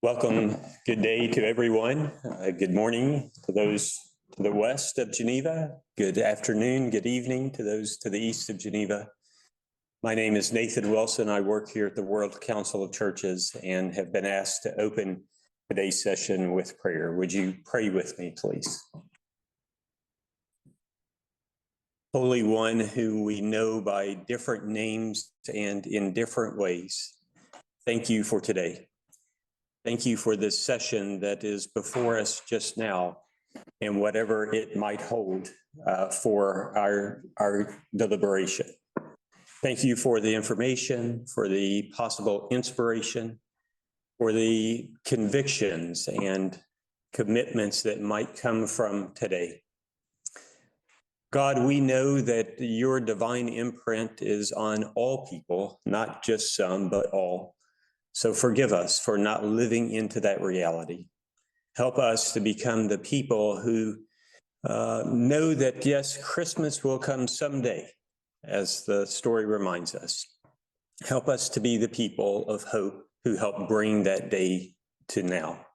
Welcome. Good day to everyone. Good morning to those to the west of Geneva. Good afternoon, good evening to those to the east of Geneva. My name is Nathan Wilson. I work here at the World Council of Churches and have been asked to open today's session with prayer. Would you pray with me, please? Holy One, who we know by different names and in different ways, thank you for today. Thank you for this session that is before us just now and whatever it might hold for our deliberation. Thank you for the information, for the possible inspiration, for the convictions and commitments that might come from today. God, we know that your divine imprint is on all people, not just some, but all. So forgive us for not living into that reality. Help us to become the people who know that, yes, Christmas will come someday, as the story reminds us. Help us to be the people of hope who help bring that day to now.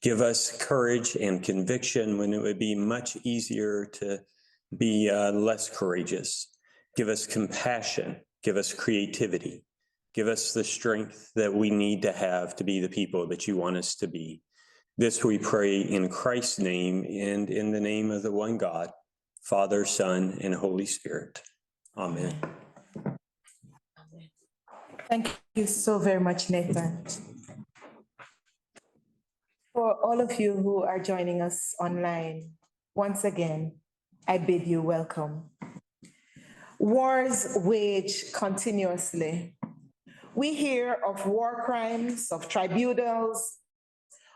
Give us courage and conviction when it would be much easier to be less courageous. Give us compassion. Give us creativity. Give us the strength that we need to have to be the people that you want us to be. This we pray in Christ's name and in the name of the one God, Father, Son, and Holy Spirit. Amen. Thank you so very much, Nathan. For all of you who are joining us online, once again, I bid you welcome. Wars wage continuously. We hear of war crimes, of tribunals,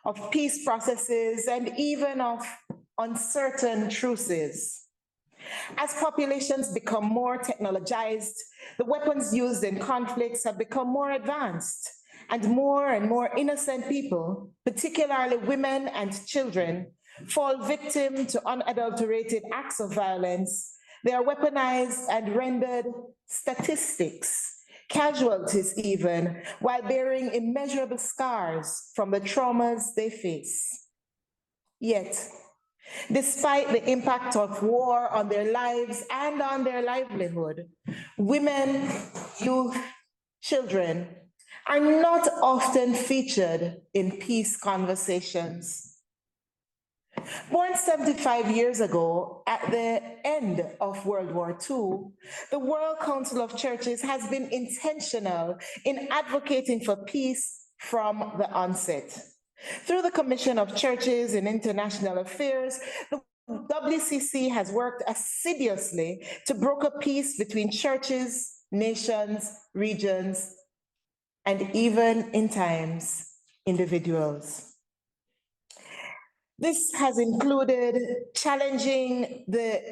of peace processes, and even of uncertain truces. As populations become more technologized, the weapons used in conflicts have become more advanced, and more innocent people, particularly women and children, fall victim to unadulterated acts of violence. They are weaponized and rendered statistics, casualties even, while bearing immeasurable scars from the traumas they face. Yet, despite the impact of war on their lives and on their livelihood, women, youth, children are not often featured in peace conversations. Born 75 years ago, at the end of World War II, the World Council of Churches has been intentional in advocating for peace from the onset. Through the Commission of Churches in International Affairs, the WCC has worked assiduously to broker peace between churches, nations, regions, and even, in times, individuals. This has included challenging the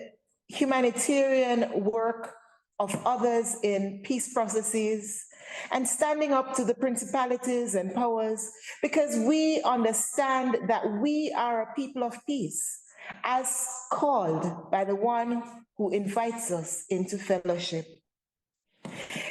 humanitarian work of others in peace processes and standing up to the principalities and powers, because we understand that we are a people of peace, as called by the one who invites us into fellowship.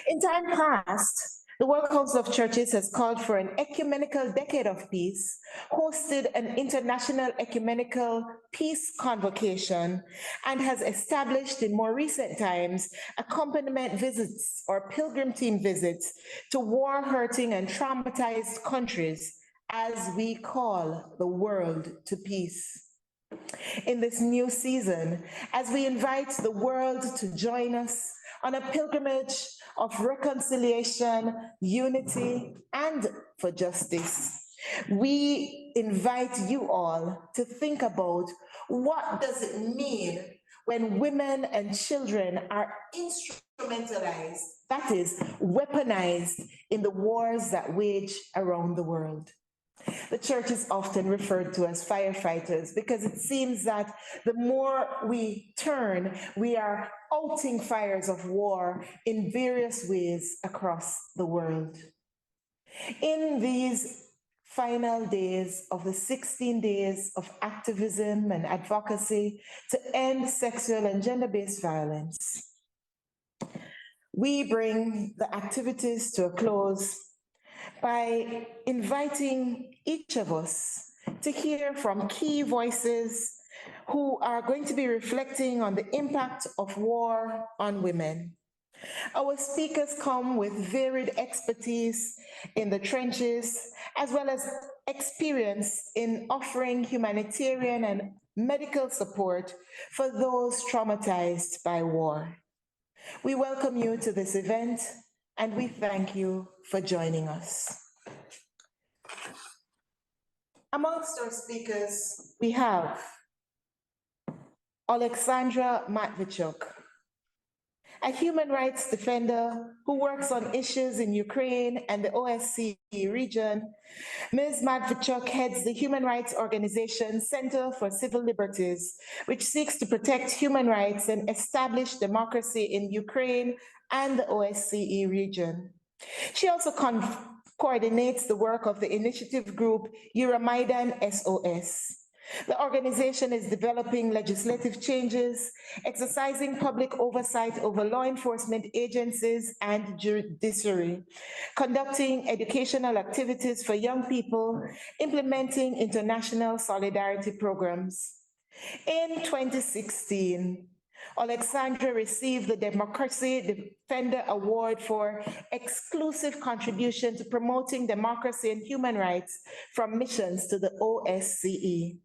In time past, the World Council of Churches has called for an ecumenical decade of peace, hosted an international ecumenical peace convocation, and has established in more recent times accompaniment visits or pilgrim team visits to war-hurting and traumatized countries as we call the world to peace. In this new season, as we invite the world to join us on a pilgrimage of reconciliation, unity, and for justice, we invite you all to think about what does it mean when women and children are instrumentalized, that is, weaponized in the wars that wage around the world. The church is often referred to as firefighters because it seems that the more we turn, we are outing fires of war in various ways across the world. In these final days of the 16 days of activism and advocacy to end sexual and gender-based violence, we bring the activities to a close by inviting each of us to hear from key voices who are going to be reflecting on the impact of war on women. Our speakers come with varied expertise in the trenches, as well as experience in offering humanitarian and medical support for those traumatized by war. We welcome you to this event, and we thank you for joining us. Amongst our speakers, we have Oleksandra Matviichuk, a human rights defender who works on issues in Ukraine and the OSCE region. Ms. Matviichuk heads the human rights organization Center for Civil Liberties, which seeks to protect human rights and establish democracy in Ukraine and the OSCE region. She also coordinates the work of the initiative group Euromaidan SOS. The organization is developing legislative changes, exercising public oversight over law enforcement agencies and judiciary, conducting educational activities for young people, implementing international solidarity programs. In 2016, Oleksandra received the Democracy Defender Award for exclusive contribution to promoting democracy and human rights from missions to the OSCE.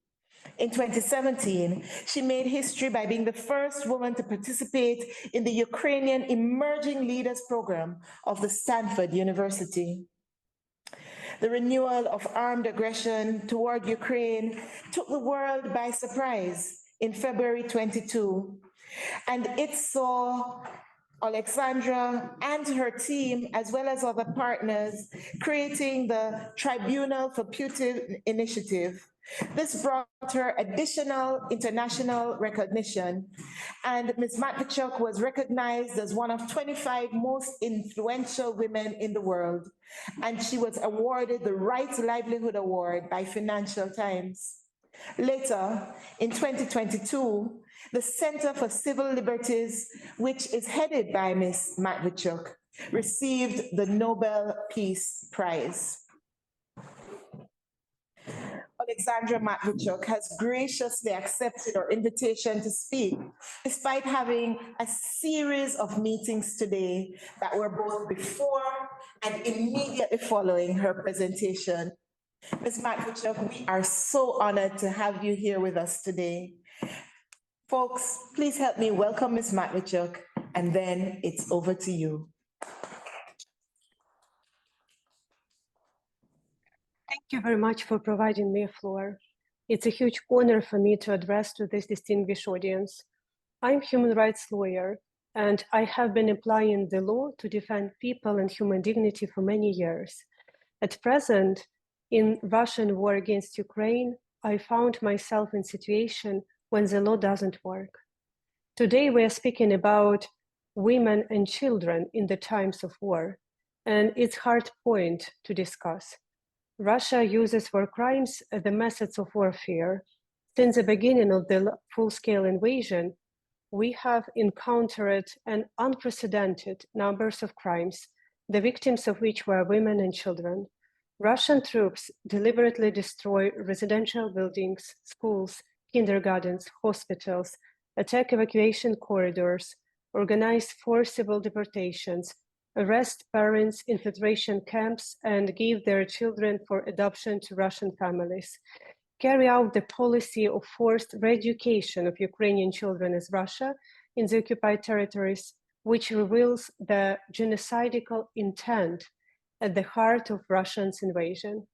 In 2017, she made history by being the first woman to participate in the Ukrainian Emerging Leaders Program of the Stanford University. The renewal of armed aggression toward Ukraine took the world by surprise in February 22, and it saw Oleksandra and her team, as well as other partners, creating the Tribunal for Putin initiative. This brought her additional international recognition, and Ms. Matviichuk was recognized as one of 25 most influential women in the world, and she was awarded the Right to Livelihood Award by Financial Times. Later, in 2022, the Center for Civil Liberties, which is headed by Ms. Matviichuk, received the Nobel Peace Prize. Oleksandra Matviichuk has graciously accepted our invitation to speak, despite having a series of meetings today that were both before and immediately following her presentation. Ms. Matviichuk, we are so honored to have you here with us today. Folks, please help me welcome Ms. Matviichuk, and then it's over to you. Thank you very much for providing me a floor. It's a huge honor for me to address to this distinguished audience. I'm a human rights lawyer, and I have been applying the law to defend people and human dignity for many years. At present, in Russian war against Ukraine, I found myself in a situation when the law doesn't work. Today, we are speaking about women and children in the times of war, and it's a hard point to discuss. Russia uses war crimes as the methods of warfare. Since the beginning of the full-scale invasion, we have encountered an unprecedented numbers of crimes, the victims of which were women and children. Russian troops deliberately destroy residential buildings, schools, kindergartens, hospitals, attack evacuation corridors, organize forcible deportations, arrest parents, infiltration camps, and give their children for adoption to Russian families, carry out the policy of forced re-education of Ukrainian children as Russia in the occupied territories, which reveals the genocidal intent at the heart of Russia's invasion.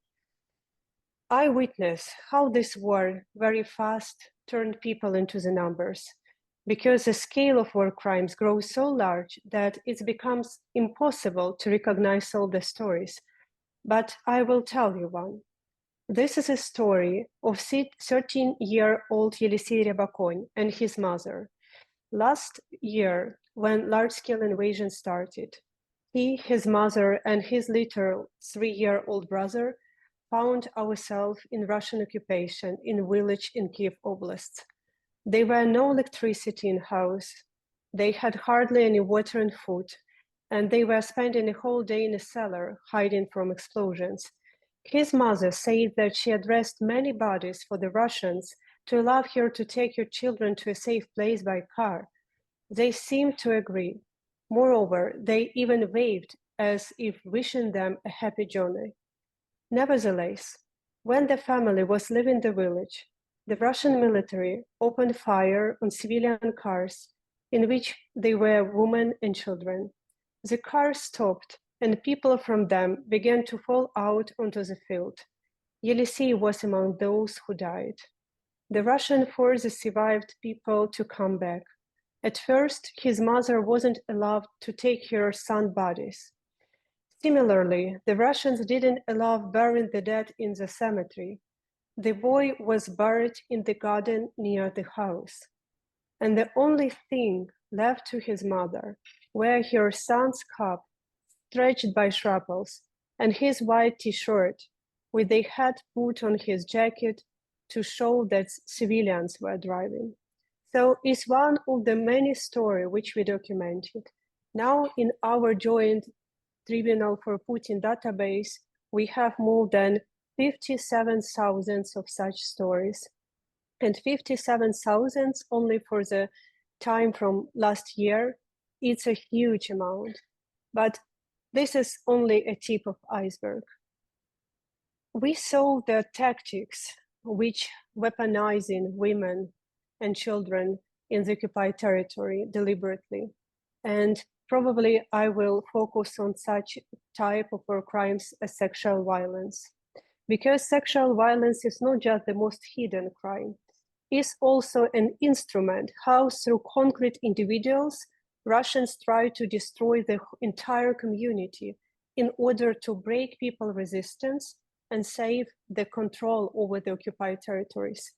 I witnessed how this war very fast turned people into the numbers, because the scale of war crimes grows so large that it becomes impossible to recognize all the stories. But I will tell you one. This is a story of 13-year-old Yelysey Rybakon and his mother. Last year, when large-scale invasion started, he, his mother, and his little 3-year-old brother found ourselves in Russian occupation in a village in Kiev Oblast. There were no electricity in house. They had hardly any water and food, and they were spending a whole day in a cellar hiding from explosions. His mother said that she addressed many bodies for the Russians to allow her to take her children to a safe place by car. They seemed to agree. Moreover, they even waved as if wishing them a happy journey. Nevertheless, when the family was leaving the village, the Russian military opened fire on civilian cars in which there were women and children. The cars stopped and people from them began to fall out onto the field. Yelisei was among those who died. The Russian forces survived people to come back. At first, his mother wasn't allowed to take her son's bodies. Similarly, the Russians didn't allow burying the dead in the cemetery. The boy was buried in the garden near the house. And the only thing left to his mother were her son's cup, stretched by shrapnels, and his white t-shirt, with they had put on his jacket to show that civilians were driving. So it's one of the many stories which we documented. Now in our joint Tribunal for Putin database, we have more than 57,000 of such stories, and 57,000 only for the time from last year. It's a huge amount, but this is only a tip of iceberg. We saw the tactics which weaponizing women and children in the occupied territory deliberately. And probably I will focus on such type of war crimes as sexual violence, because sexual violence is not just the most hidden crime, it's also an instrument how through concrete individuals, Russians try to destroy the entire community in order to break people's resistance and save the control over the occupied territories.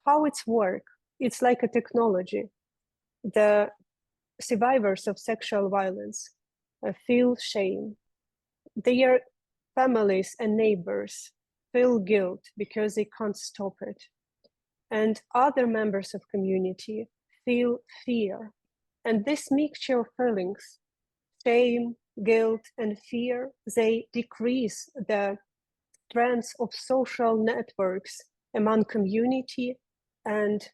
How it's work? It's like a technology. The survivors of sexual violence feel shame. Their families and neighbors feel guilt because they can't stop it. And other members of community feel fear. And this mixture of feelings, shame, guilt, and fear, they decrease the strength of social networks among community and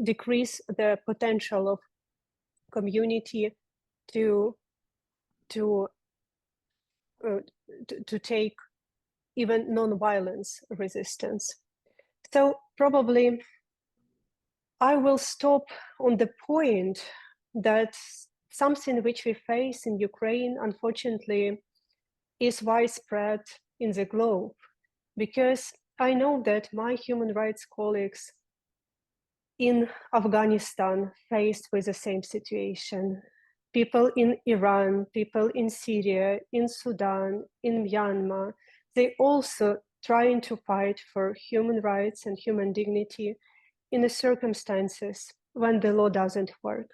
decrease the potential of community to take even non-violence resistance. So probably I will stop on the point that something which we face in Ukraine, unfortunately, is widespread in the globe, because I know that my human rights colleagues in Afghanistan faced with the same situation. People in Iran, people in Syria, in Sudan, in Myanmar, they also trying to fight for human rights and human dignity in the circumstances when the law doesn't work.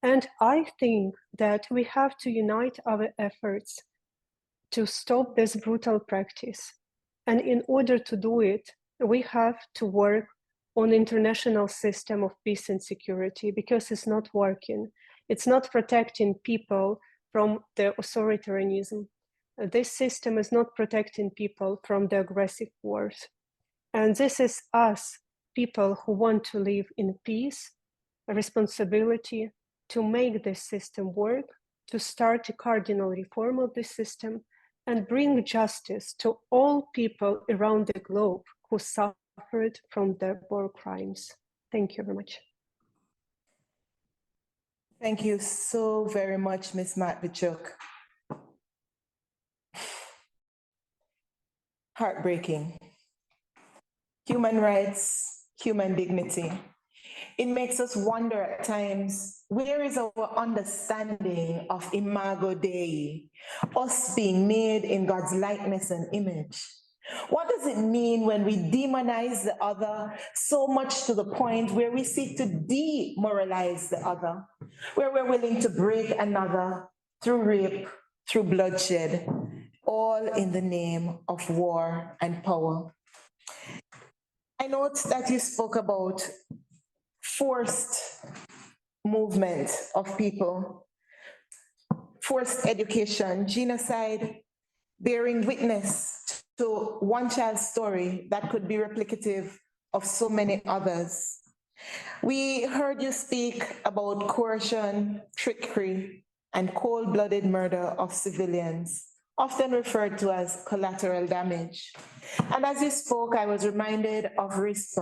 And I think that we have to unite our efforts to stop this brutal practice. And in order to do it, we have to work on international system of peace and security, because it's not working. It's not protecting people from the authoritarianism. This system is not protecting people from the aggressive wars. And this is us, people who want to live in peace, a responsibility to make this system work, to start a cardinal reform of this system, and bring justice to all people around the globe who suffered from the war crimes. Thank you very much. Thank you so very much, Ms. Matviichuk. Heartbreaking. Human rights, human dignity. It makes us wonder at times, where is our understanding of Imago Dei, us being made in God's likeness and image? What does it mean when we demonize the other so much to the point where we seek to demoralize the other, where we're willing to break another through rape, through bloodshed, all in the name of war and power? I note that you spoke about forced movement of people, forced education, genocide, bearing witness to one child's story that could be replicative of so many others. We heard you speak about coercion, trickery, and cold-blooded murder of civilians, often referred to as collateral damage. And as you spoke, I was reminded of Rees,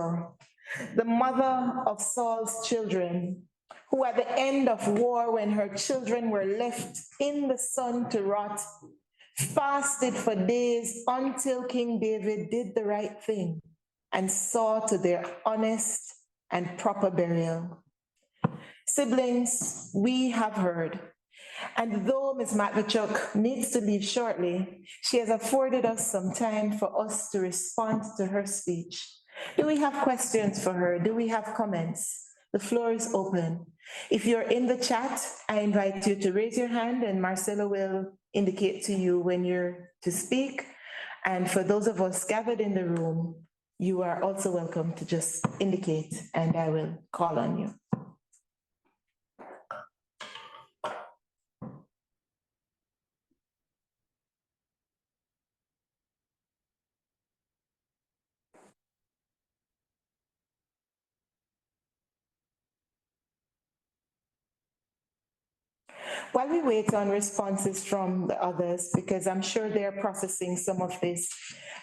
the mother of Saul's children, who at the end of war, when her children were left in the sun to rot, fasted for days until King David did the right thing and saw to their honest and proper burial. Siblings, we have heard. And though Ms. Matviichuk needs to leave shortly, she has afforded us some time for us to respond to her speech. Do we have questions for her? Do we have comments? The floor is open. If you're in the chat, I invite you to raise your hand and Marcelo will indicate to you when you're to speak. And for those of us gathered in the room, you are also welcome to just indicate and I will call on you. While we wait on responses from the others, because I'm sure they're processing some of this,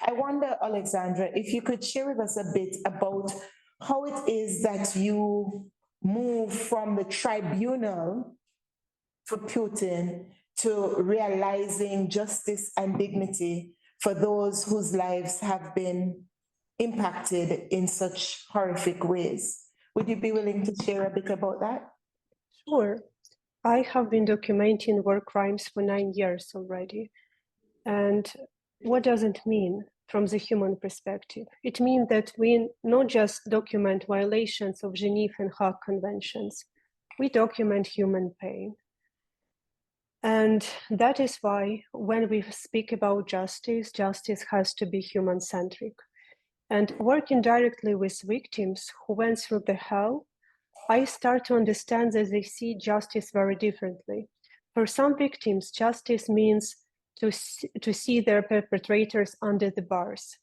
I wonder, Oleksandra, if you could share with us a bit about how it is that you move from the tribunal for Putin to realizing justice and dignity for those whose lives have been impacted in such horrific ways. Would you be willing to share a bit about that? Sure. I have been documenting war crimes for 9 years already. And what does it mean from the human perspective? It means that we not just document violations of Geneva and Hague Conventions, we document human pain. And that is why when we speak about justice, justice has to be human-centric. And working directly with victims who went through the hell, I start to understand that they see justice very differently. For some victims, justice means to see their perpetrators under the bars.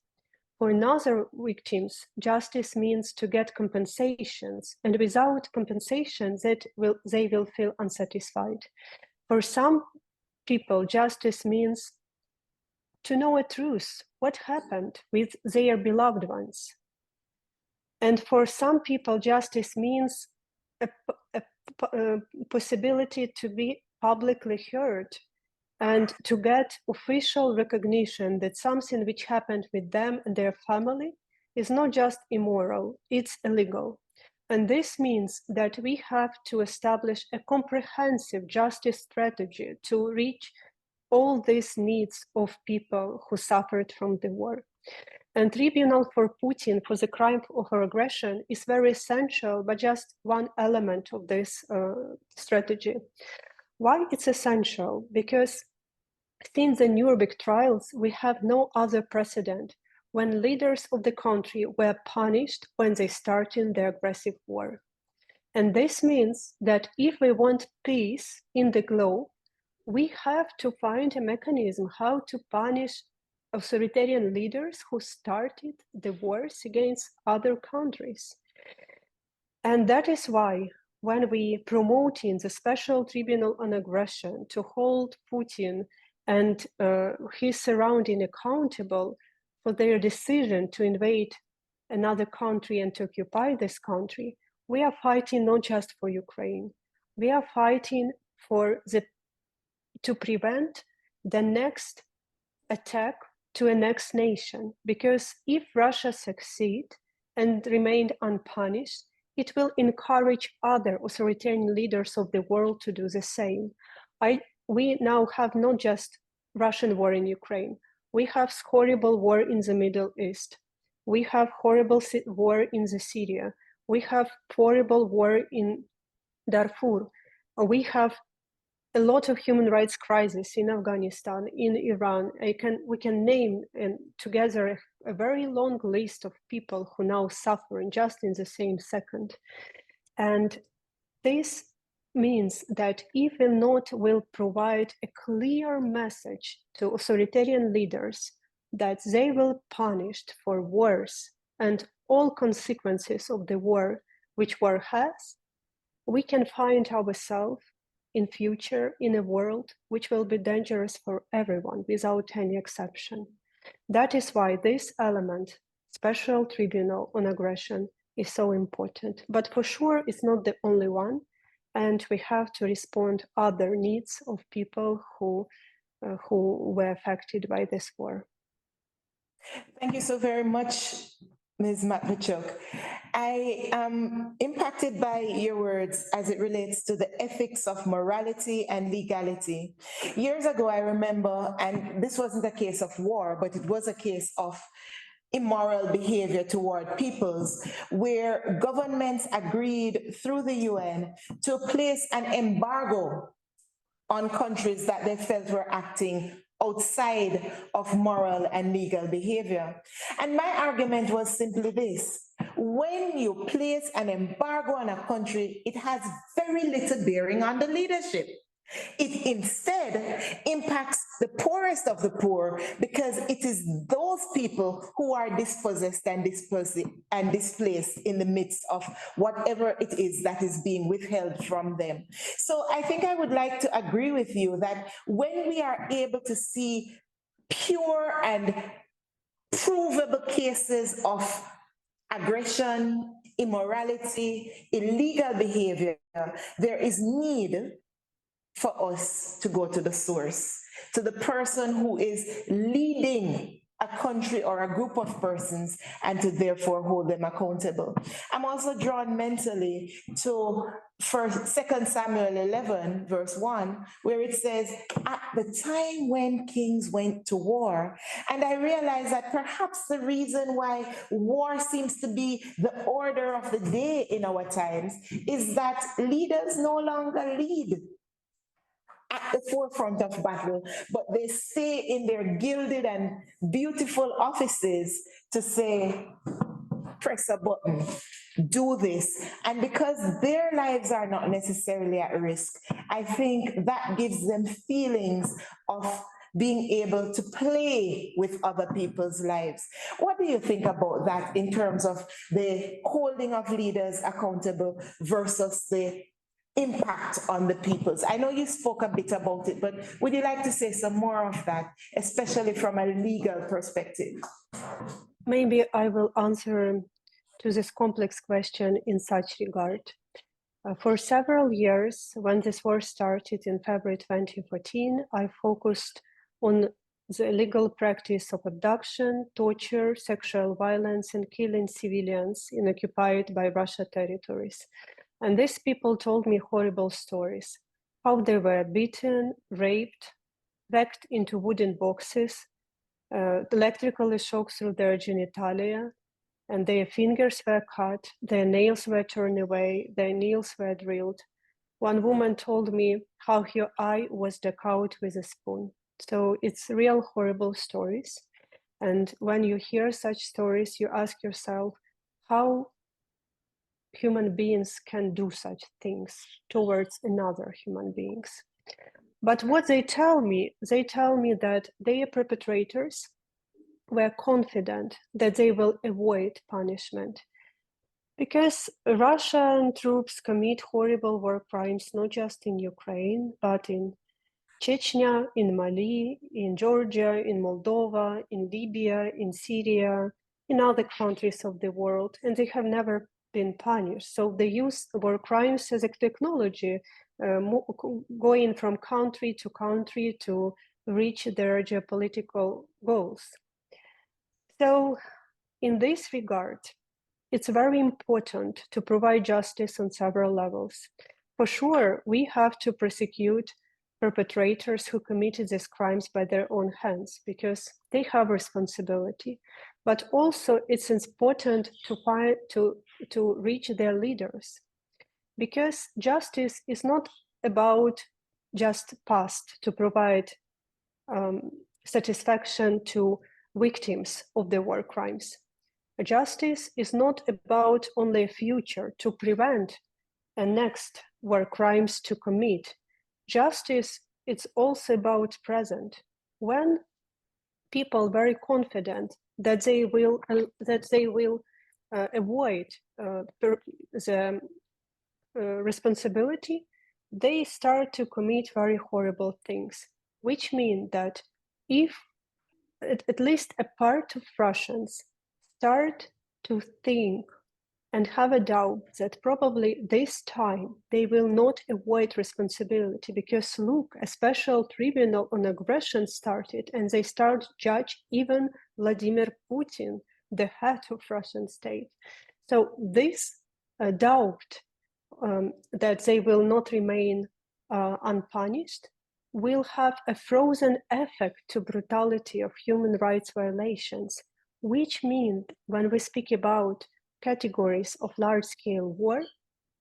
For other victims, justice means to get compensations, and without compensation, they will feel unsatisfied. For some people, justice means to know a truth, what happened with their beloved ones. And for some people, justice means a possibility to be publicly heard and to get official recognition that something which happened with them and their family is not just immoral, it's illegal. And this means that we have to establish a comprehensive justice strategy to reach all these needs of people who suffered from the war. And tribunal for Putin for the crime of aggression is very essential, but just one element of this strategy. Why it's essential? Because since the Nuremberg trials, we have no other precedent when leaders of the country were punished when they started the aggressive war. And this means that if we want peace in the globe, we have to find a mechanism how to punish authoritarian leaders who started the wars against other countries. And that is why when we promoting the special tribunal on aggression to hold Putin and his surrounding accountable for their decision to invade another country and to occupy this country, we are fighting not just for Ukraine, we are fighting to prevent the next attack to a next nation, because if Russia succeeds and remain unpunished, it will encourage other authoritarian leaders of the world to do the same. We now have not just Russian war in Ukraine, we have horrible war in the Middle East, we have horrible war in the Syria, we have horrible war in Darfur, we have a lot of human rights crisis in Afghanistan, in Iran. We can name together a very long list of people who now suffering just in the same second. And this means that if we not will provide a clear message to authoritarian leaders that they will be punished for wars and all consequences of the war which war has, we can find ourselves in future in a world which will be dangerous for everyone without any exception. That is why this element, special tribunal on aggression, is so important. But for sure, it's not the only one, and we have to respond other needs of people who were affected by this war. Thank you so very much, Ms. Matviichuk. I am impacted by your words as it relates to the ethics of morality and legality. Years ago, I remember, and this wasn't a case of war, but it was a case of immoral behavior toward peoples, where governments agreed through the UN to place an embargo on countries that they felt were acting outside of moral and legal behavior. And my argument was simply this: when you place an embargo on a country, it has very little bearing on the leadership. It instead impacts the poorest of the poor, because it is those people who are dispossessed and displaced in the midst of whatever it is that is being withheld from them. So I think I would like to agree with you that when we are able to see pure and provable cases of aggression, immorality, illegal behavior, there is need for us to go to the source, to the person who is leading a country or a group of persons, and to therefore hold them accountable. I'm also drawn mentally to 2 Samuel 11, verse 1, where it says, at the time when kings went to war. And I realize that perhaps the reason why war seems to be the order of the day in our times is that leaders no longer lead at the forefront of battle, but they stay in their gilded and beautiful offices to say, press a button, do this. And because their lives are not necessarily at risk, I think that gives them feelings of being able to play with other people's lives. What do you think about that in terms of the holding of leaders accountable versus the impact on the peoples? I know you spoke a bit about it, but would you like to say some more of that, especially from a legal perspective? Maybe I will answer to this complex question in such regard. For several years, when this war started in February 2014, I focused on the illegal practice of abduction, torture, sexual violence, and killing civilians in occupied by Russia territories. And these people told me horrible stories, how they were beaten, raped, packed into wooden boxes, electrically shocked through their genitalia, and their fingers were cut, their nails were torn away, their nails were drilled. One woman told me how her eye was dug out with a spoon. So it's real horrible stories. And when you hear such stories, you ask yourself how human beings can do such things towards another human beings. But what they tell me that their perpetrators were confident that they will avoid punishment, because Russian troops commit horrible war crimes not just in Ukraine, but in Chechnya, in Mali, in Georgia, in Moldova, in Libya, in Syria, in other countries of the world, and they have never been punished. So they use war crimes as a technology, going from country to reach their geopolitical goals. So in this regard, it's very important to provide justice on several levels. For sure, we have to prosecute perpetrators who committed these crimes by their own hands, because they have responsibility. But also it's important to reach their leaders, because justice is not about just past to provide satisfaction to victims of the war crimes. Justice is not about only a future to prevent a next war crimes to commit. Justice, it's also about present. When people very confident that they will avoid the responsibility, they start to commit very horrible things, which mean that if at least a part of Russians start to think and have a doubt that probably this time they will not avoid responsibility, because look, a special tribunal on aggression started and they start judge even Vladimir Putin, the head of Russian state. So this doubt that they will not remain unpunished will have a frozen effect to brutality of human rights violations, which means when we speak about categories of large-scale war,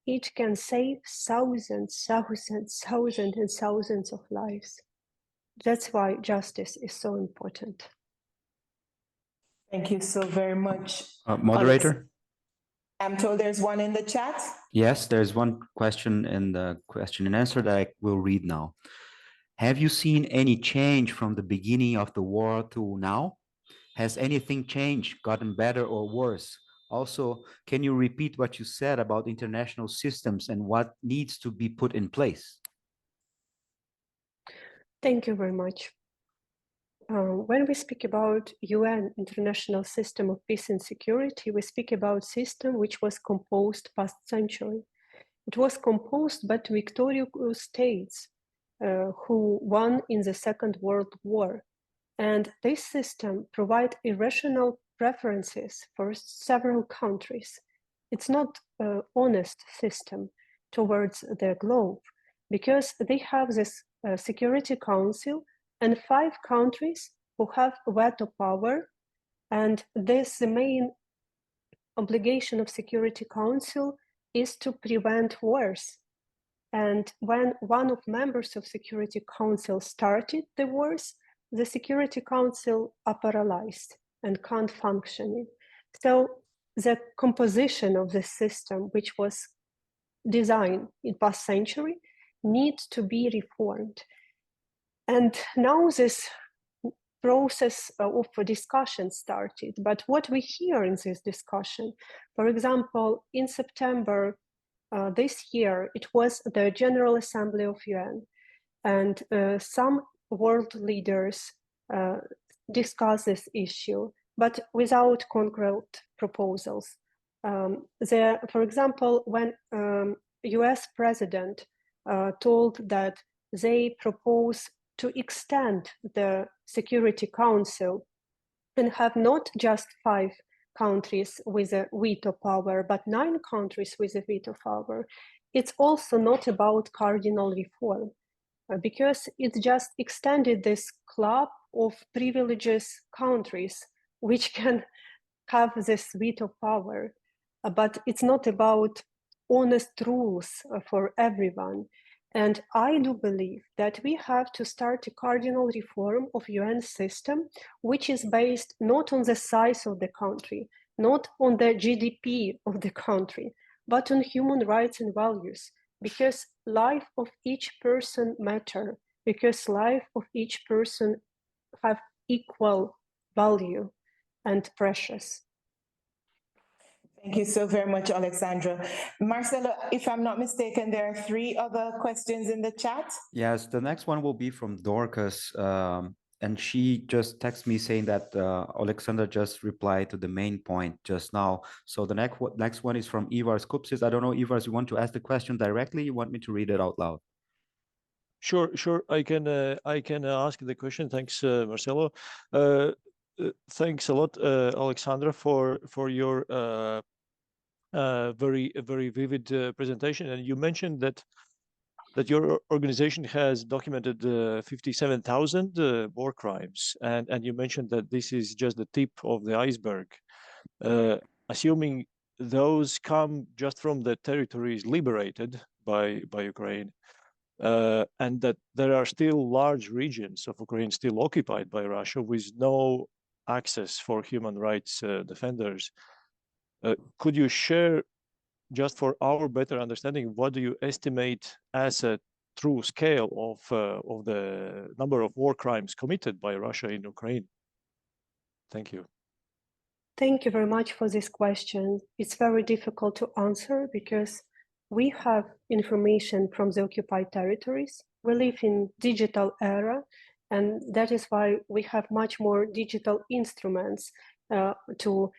it can save thousands and thousands of lives. That's why justice is so important. Thank you so very much. Moderator? I'm told there's one in the chat. Yes, there's one question in the question and answer that I will read now. Have you seen any change from the beginning of the war to now? Has anything changed, gotten better or worse? Also, can you repeat what you said about international systems and what needs to be put in place? Thank you very much. When we speak about UN, International System of Peace and Security, we speak about system which was composed past century. It was composed by victorious states who won in the Second World War. And this system provides irrational preferences for several countries. It's not an honest system towards the globe, because they have this Security Council and 5 countries who have veto power. And this, the main obligation of Security Council is to prevent wars. And when one of members of Security Council started the wars, the Security Council are paralyzed and can't function. So the composition of the system, which was designed in past century, needs to be reformed. And now this process of discussion started. But what we hear in this discussion, for example, in September this year, it was the General Assembly of UN, and some world leaders discussed this issue, but without concrete proposals. For example, when US president told that they propose to extend the Security Council and have not just 5 countries with a veto power, but 9 countries with a veto power, it's also not about cardinal reform, because it just extended this club of privileged countries which can have this veto power. But it's not about honest rules for everyone. And I do believe that we have to start a cardinal reform of UN system, which is based not on the size of the country, not on the GDP of the country, but on human rights and values, because life of each person matter, because life of each person have equal value and precious. Thank you so very much, Oleksandra. Marcelo, if I'm not mistaken, there are 3 other questions in the chat. Yes, the next one will be from Dorcas, and she just texted me saying that Oleksandra just replied to the main point just now. So the next one is from Ivars Kupsis. I don't know, Ivars, you want to ask the question directly? You want me to read it out loud? Sure. I can ask the question. Thanks, Marcelo. Thanks a lot, Oleksandra, for your very vivid presentation. And you mentioned that your organization has documented 57,000 war crimes, and you mentioned that this is just the tip of the iceberg. Assuming those come just from the territories liberated by Ukraine, and that there are still large regions of Ukraine still occupied by Russia with no access for human rights defenders. Could you share, just for our better understanding, what do you estimate as a true scale of the number of war crimes committed by Russia in Ukraine? Thank you. Thank you very much for this question. It's very difficult to answer because we have information from the occupied territories. We live in digital era, and that is why we have much more digital instruments to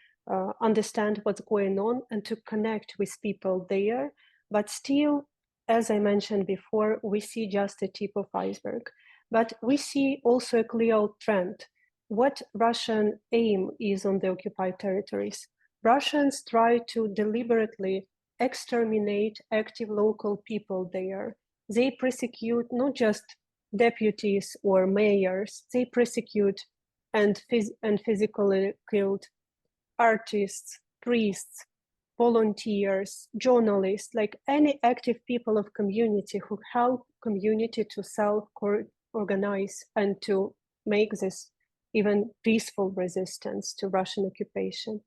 understand what's going on and to connect with people there. But still, as I mentioned before, we see just the tip of iceberg. But we see also a clear trend. What Russian aim is on the occupied territories. Russians try to deliberately exterminate active local people there. They persecute not just deputies or mayors, they persecute and physically killed artists, priests, volunteers, journalists, like any active people of community who help community to self-organize and to make this even peaceful resistance to Russian occupation.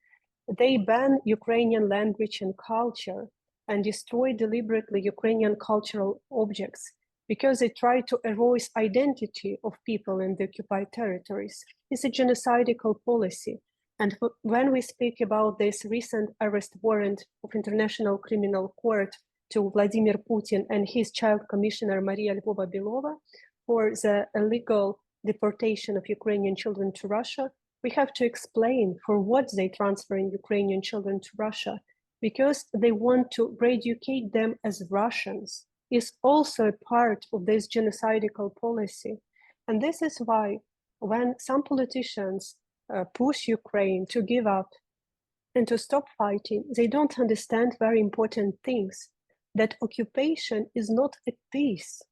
They ban Ukrainian language and culture and destroy deliberately Ukrainian cultural objects because they try to erode identity of people in the occupied territories. It's a genocidal policy. And when we speak about this recent arrest warrant of International Criminal Court to Vladimir Putin and his child commissioner Maria Lvova-Belova for the illegal deportation of Ukrainian children to Russia, we have to explain for what they transferring Ukrainian children to Russia, because they want to re-educate them as Russians is also a part of this genocidal policy. And this is why when some politicians push Ukraine to give up and to stop fighting, they don't understand very important things, that occupation is not a peace.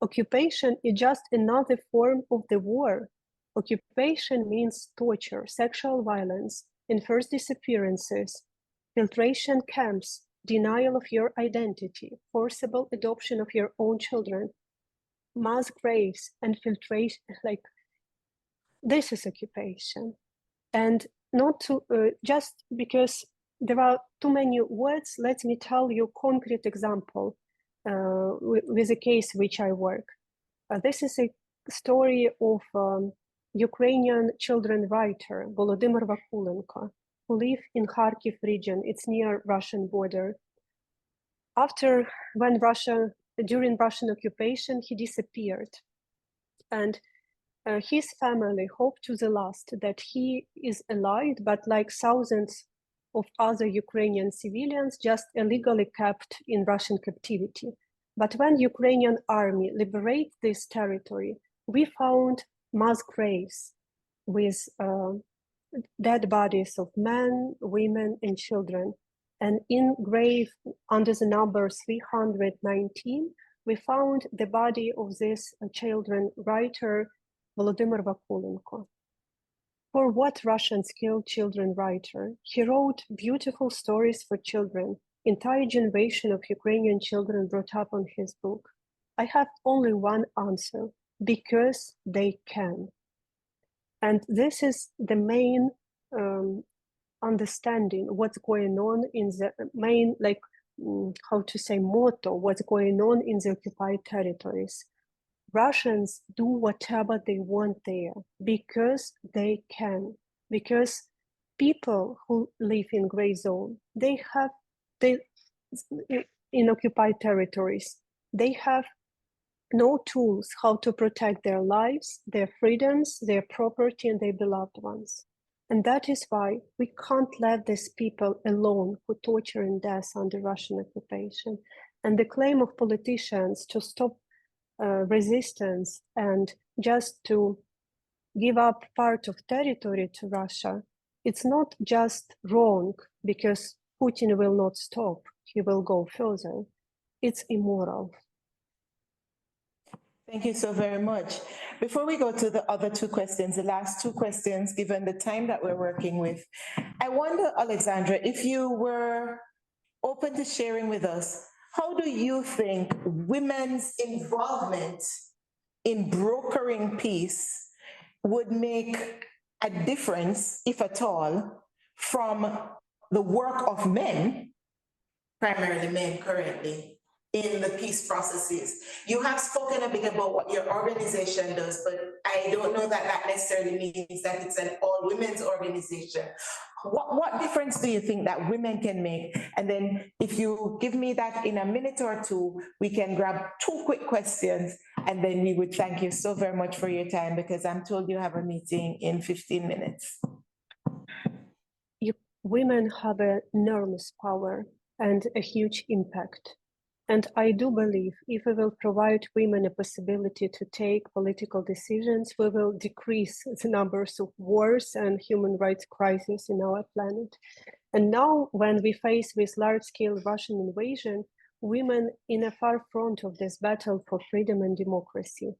Occupation is just another form of the war. Occupation means torture, sexual violence, enforced disappearances, filtration camps, denial of your identity, forcible adoption of your own children, mass graves, and filtration. Like, this is occupation. And not to just because there are too many words, let me tell you a concrete example with a case which I work. This is a story of Ukrainian children writer Volodymyr Vakulenko, who live in Kharkiv region. It's near Russian border. During Russian occupation, he disappeared, and his family hoped to the last that he is alive, but like thousands of other Ukrainian civilians, just illegally kept in Russian captivity. But when Ukrainian army liberated this territory, we found mass graves with dead bodies of men, women, and children. And in grave under the number 319, we found the body of this children writer, Volodymyr Vakulenko. For what Russians killed children writer? He wrote beautiful stories for children. Entire generation of Ukrainian children brought up on his book. I have only one answer: because they can. And this is the main understanding what's going on in the main, motto, what's going on in the occupied territories. Russians do whatever they want there because they can, because people who live in gray zone, in occupied territories, they have no tools how to protect their lives, their freedoms, their property, and their beloved ones. And that is why we can't let these people alone who torture and death under Russian occupation. And the claim of politicians to stop resistance and just to give up part of territory to Russia, it's not just wrong because Putin will not stop, he will go further. It's immoral. Thank you so very much. Before we go to the other two questions, the last two questions, given the time that we're working with, I wonder, Oleksandra, if you were open to sharing with us, how do you think women's involvement in brokering peace would make a difference, if at all, from the work of men, primarily men currently, in the peace processes. You have spoken a bit about what your organization does, but I don't know that that necessarily means that it's an all-women's organization. What difference do you think that women can make? And then if you give me that in a minute or two, we can grab 2 quick questions, and then we would thank you so very much for your time, because I'm told you have a meeting in 15 minutes. Women have an enormous power and a huge impact. And I do believe if we will provide women a possibility to take political decisions, we will decrease the numbers of wars and human rights crises in our planet. And now when we face with large-scale Russian invasion, women in a far front of this battle for freedom and democracy.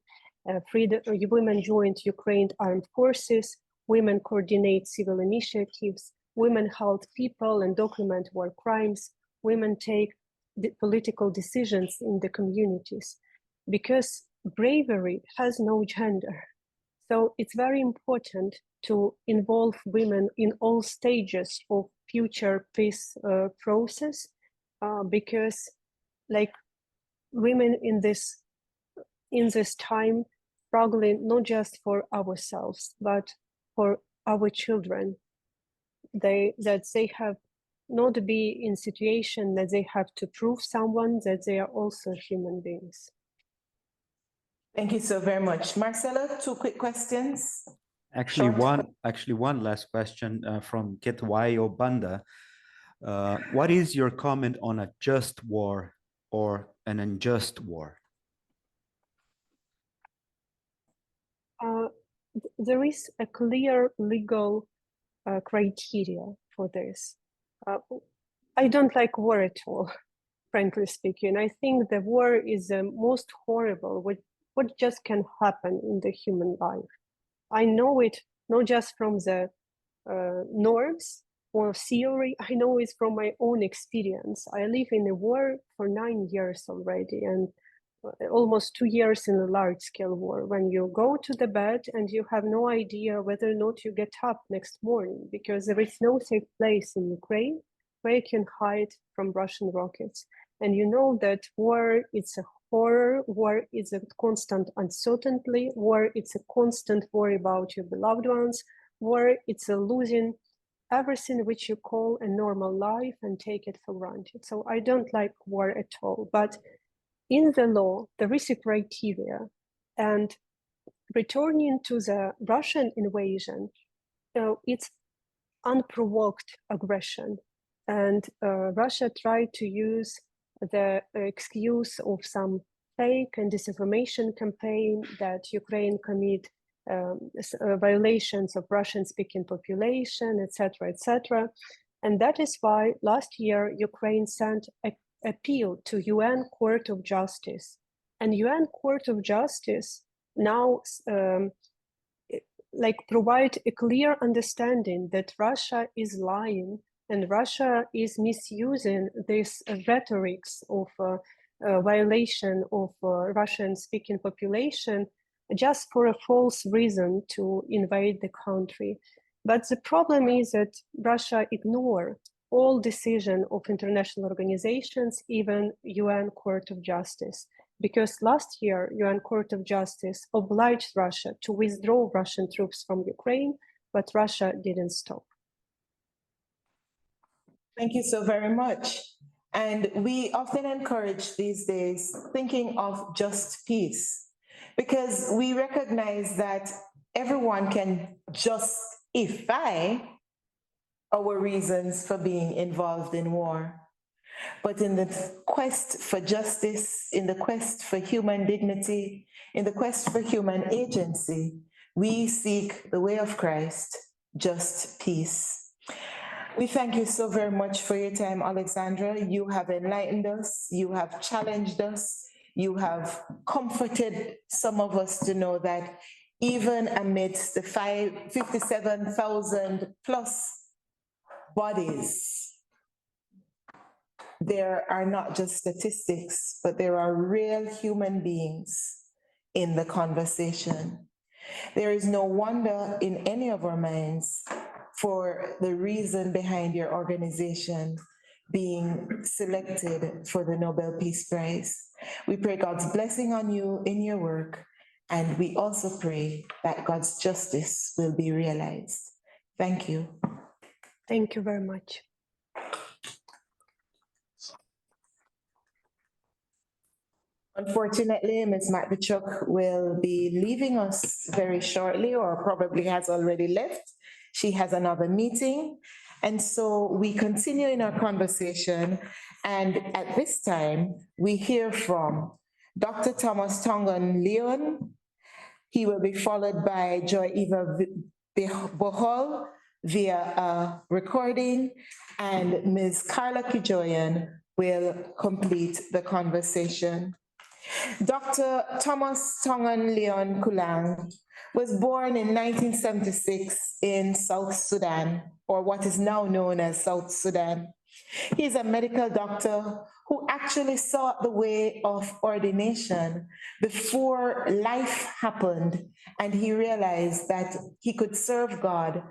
Women joined Ukraine armed forces, women coordinate civil initiatives, women help people and document war crimes, women take the political decisions in the communities, because bravery has no gender. So it's very important to involve women in all stages of future peace process, because like women in this time struggling not just for ourselves, but for our children, that they have not be in situation that they have to prove someone that they are also human beings. Thank you so very much. Marcelo, 2 quick questions. Actually, Short. one last question from Ketwayo Banda. What is your comment on a just war or an unjust war? There is a clear legal criteria for this. I don't like war at all, frankly speaking. I think the war is the most horrible, what just can happen in the human life. I know it not just from the norms or theory, I know it from my own experience. I live in a war for 9 years already, and almost 2 years in a large-scale war, when you go to the bed and you have no idea whether or not you get up next morning, because there is no safe place in Ukraine where you can hide from Russian rockets. And you know that war, it's a horror, war is a constant uncertainty, war, it's a constant worry about your beloved ones, war, it's a losing everything which you call a normal life and take it for granted. So I don't like war at all, but in the law, there is a criteria, and returning to the Russian invasion, it's unprovoked aggression. And Russia tried to use the excuse of some fake and disinformation campaign that Ukraine commit violations of Russian-speaking population, etc., etc. And that is why last year Ukraine sent an appeal to UN Court of Justice. And UN Court of Justice now provide a clear understanding that Russia is lying and Russia is misusing this rhetorics of violation of Russian-speaking population just for a false reason to invade the country. But the problem is that Russia ignores all decisions of international organizations, even UN Court of Justice, because last year UN Court of Justice obliged Russia to withdraw Russian troops from Ukraine, but Russia didn't stop. Thank you so very much. And we often encourage these days thinking of just peace, because we recognize that everyone can justify our reasons for being involved in war. But in the quest for justice, in the quest for human dignity, in the quest for human agency, we seek the way of Christ, just peace. We thank you so very much for your time, Oleksandra. You have enlightened us, you have challenged us, you have comforted some of us to know that even amidst the 57,000 plus bodies, there are not just statistics, but there are real human beings in the conversation. There is no wonder in any of our minds for the reason behind your organization, being selected for the Nobel Peace Prize. We pray God's blessing on you in your work, and we also pray that God's justice will be realized. Thank you. Thank you very much. Unfortunately, Ms. Matviichuk will be leaving us very shortly, or probably has already left. She has another meeting. And so we continue in our conversation. And at this time, we hear from Dr. Thomas Tongan Leon. He will be followed by Joy Eva Bohol via a recording, and Ms. Carla Kijoyan will complete the conversation. Dr. Thomas Tongan Leon Kulang was born in 1976 in South Sudan, or what is now known as South Sudan. He's a medical doctor who actually sought the way of ordination before life happened, and he realized that he could serve God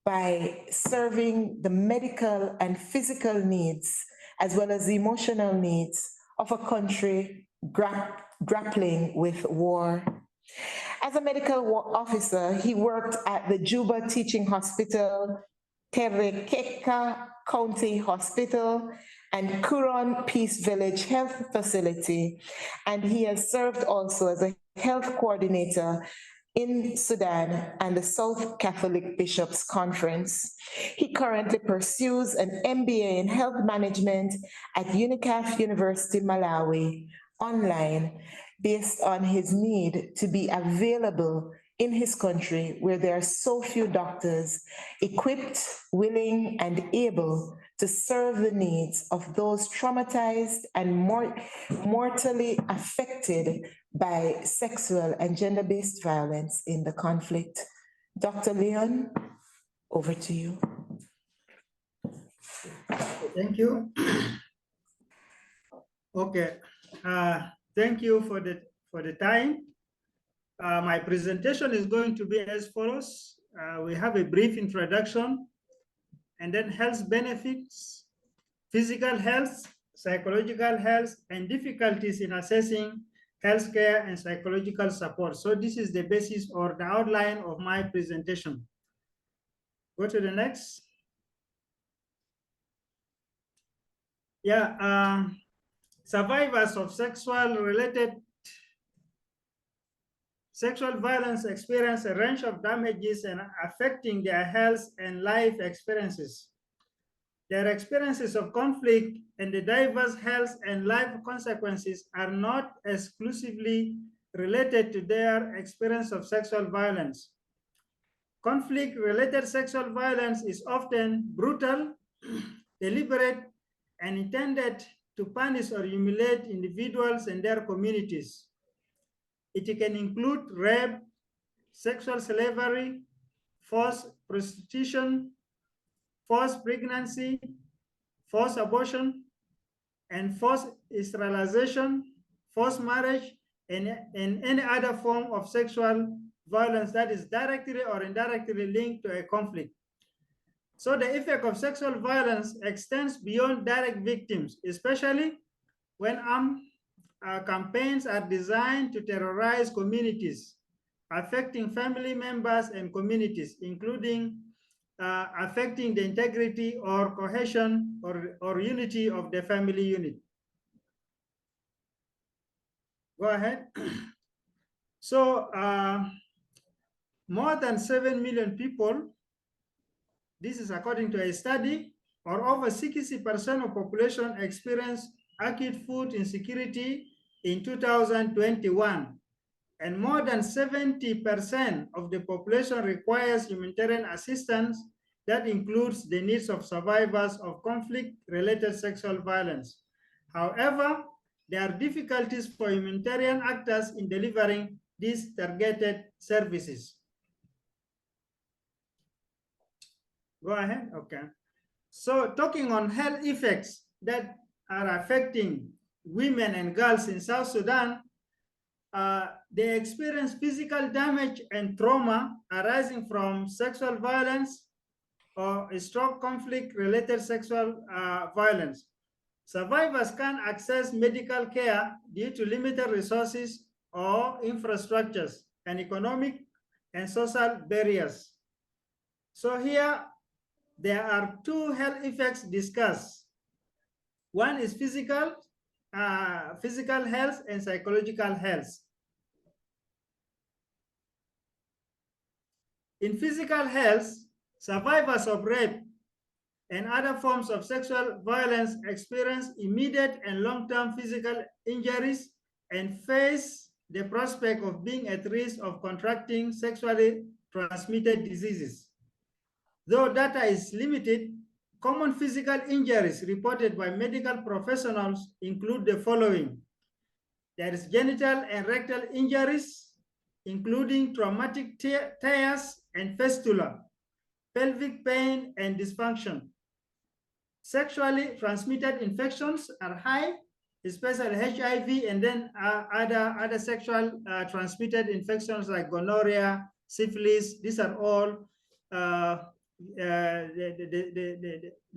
by serving the medical and physical needs, as well as the emotional needs of a country grappling with war. As a medical officer, he worked at the Juba Teaching Hospital, Terekeka County Hospital, and Kuron Peace Village Health Facility, and he has served also as a health coordinator in Sudan and the South Catholic Bishops' Conference. He currently pursues an MBA in health management at UNICAF University, Malawi, online, based on his need to be available in his country where there are so few doctors equipped, willing, and able to serve the needs of those traumatized and mortally affected by sexual and gender-based violence in the conflict. Dr. Leon, over to you. Thank you. Okay, thank you for the time. My presentation is going to be as follows. We have a brief introduction, and then health benefits, physical health, psychological health, and difficulties in assessing healthcare and psychological support. So this is the basis or the outline of my presentation. Go to the next. Yeah, survivors of sexual violence experience a range of damages and affecting their health and life experiences. Their experiences of conflict and the diverse health and life consequences are not exclusively related to their experience of sexual violence. Conflict-related sexual violence is often brutal, deliberate, and intended to punish or humiliate individuals and their communities. It can include rape, sexual slavery, forced prostitution, forced pregnancy, forced abortion, and forced sterilization, forced marriage, and any other form of sexual violence that is directly or indirectly linked to a conflict. So the effect of sexual violence extends beyond direct victims, especially when armed campaigns are designed to terrorize communities, affecting family members and communities, including affecting the integrity or cohesion or unity of the family unit. Go ahead. So more than 7 million people, this is according to a study, or over 60% of population experienced acute food insecurity in 2021. And more than 70% of the population requires humanitarian assistance that includes the needs of survivors of conflict-related sexual violence. However, there are difficulties for humanitarian actors in delivering these targeted services. Go ahead, okay. So talking on health effects that are affecting women and girls in South Sudan, they experience physical damage and trauma arising from sexual violence, or stroke conflict-related sexual violence. Survivors can't access medical care due to limited resources or infrastructures and economic and social barriers. So here, there are two health effects discussed. One is physical health and psychological health. In physical health, survivors of rape and other forms of sexual violence experience immediate and long-term physical injuries and face the prospect of being at risk of contracting sexually transmitted diseases. Though data is limited, common physical injuries reported by medical professionals include the following. There is genital and rectal injuries, including traumatic tears and fistula, pelvic pain and dysfunction. Sexually transmitted infections are high, especially HIV, and then other sexual transmitted infections like gonorrhea, syphilis. These are all the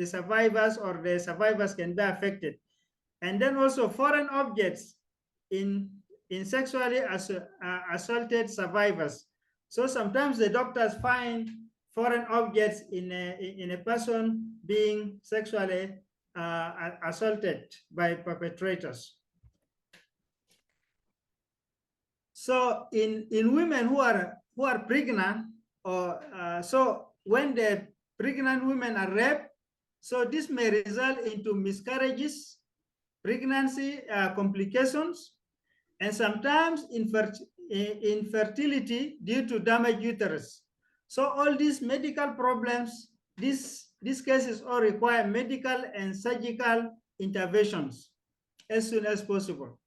survivors or the survivors can be affected. And then also foreign objects in sexually assaulted survivors. So sometimes the doctors find foreign objects in a person being sexually assaulted by perpetrators. So in women who are pregnant, or so when the pregnant women are raped, so this may result into miscarriages, pregnancy complications, and sometimes infertility due to damaged uterus. So all these medical problems, these cases all require medical and surgical interventions as soon as possible.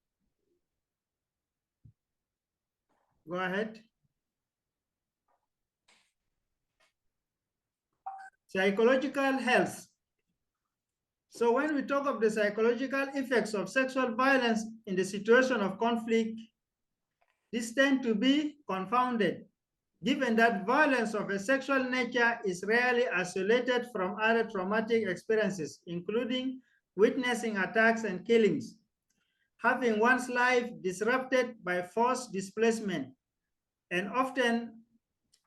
Go ahead. Psychological health. So when we talk of the psychological effects of sexual violence in the situation of conflict, these tend to be confounded, given that violence of a sexual nature is rarely isolated from other traumatic experiences, including witnessing attacks and killings, having one's life disrupted by forced displacement, and often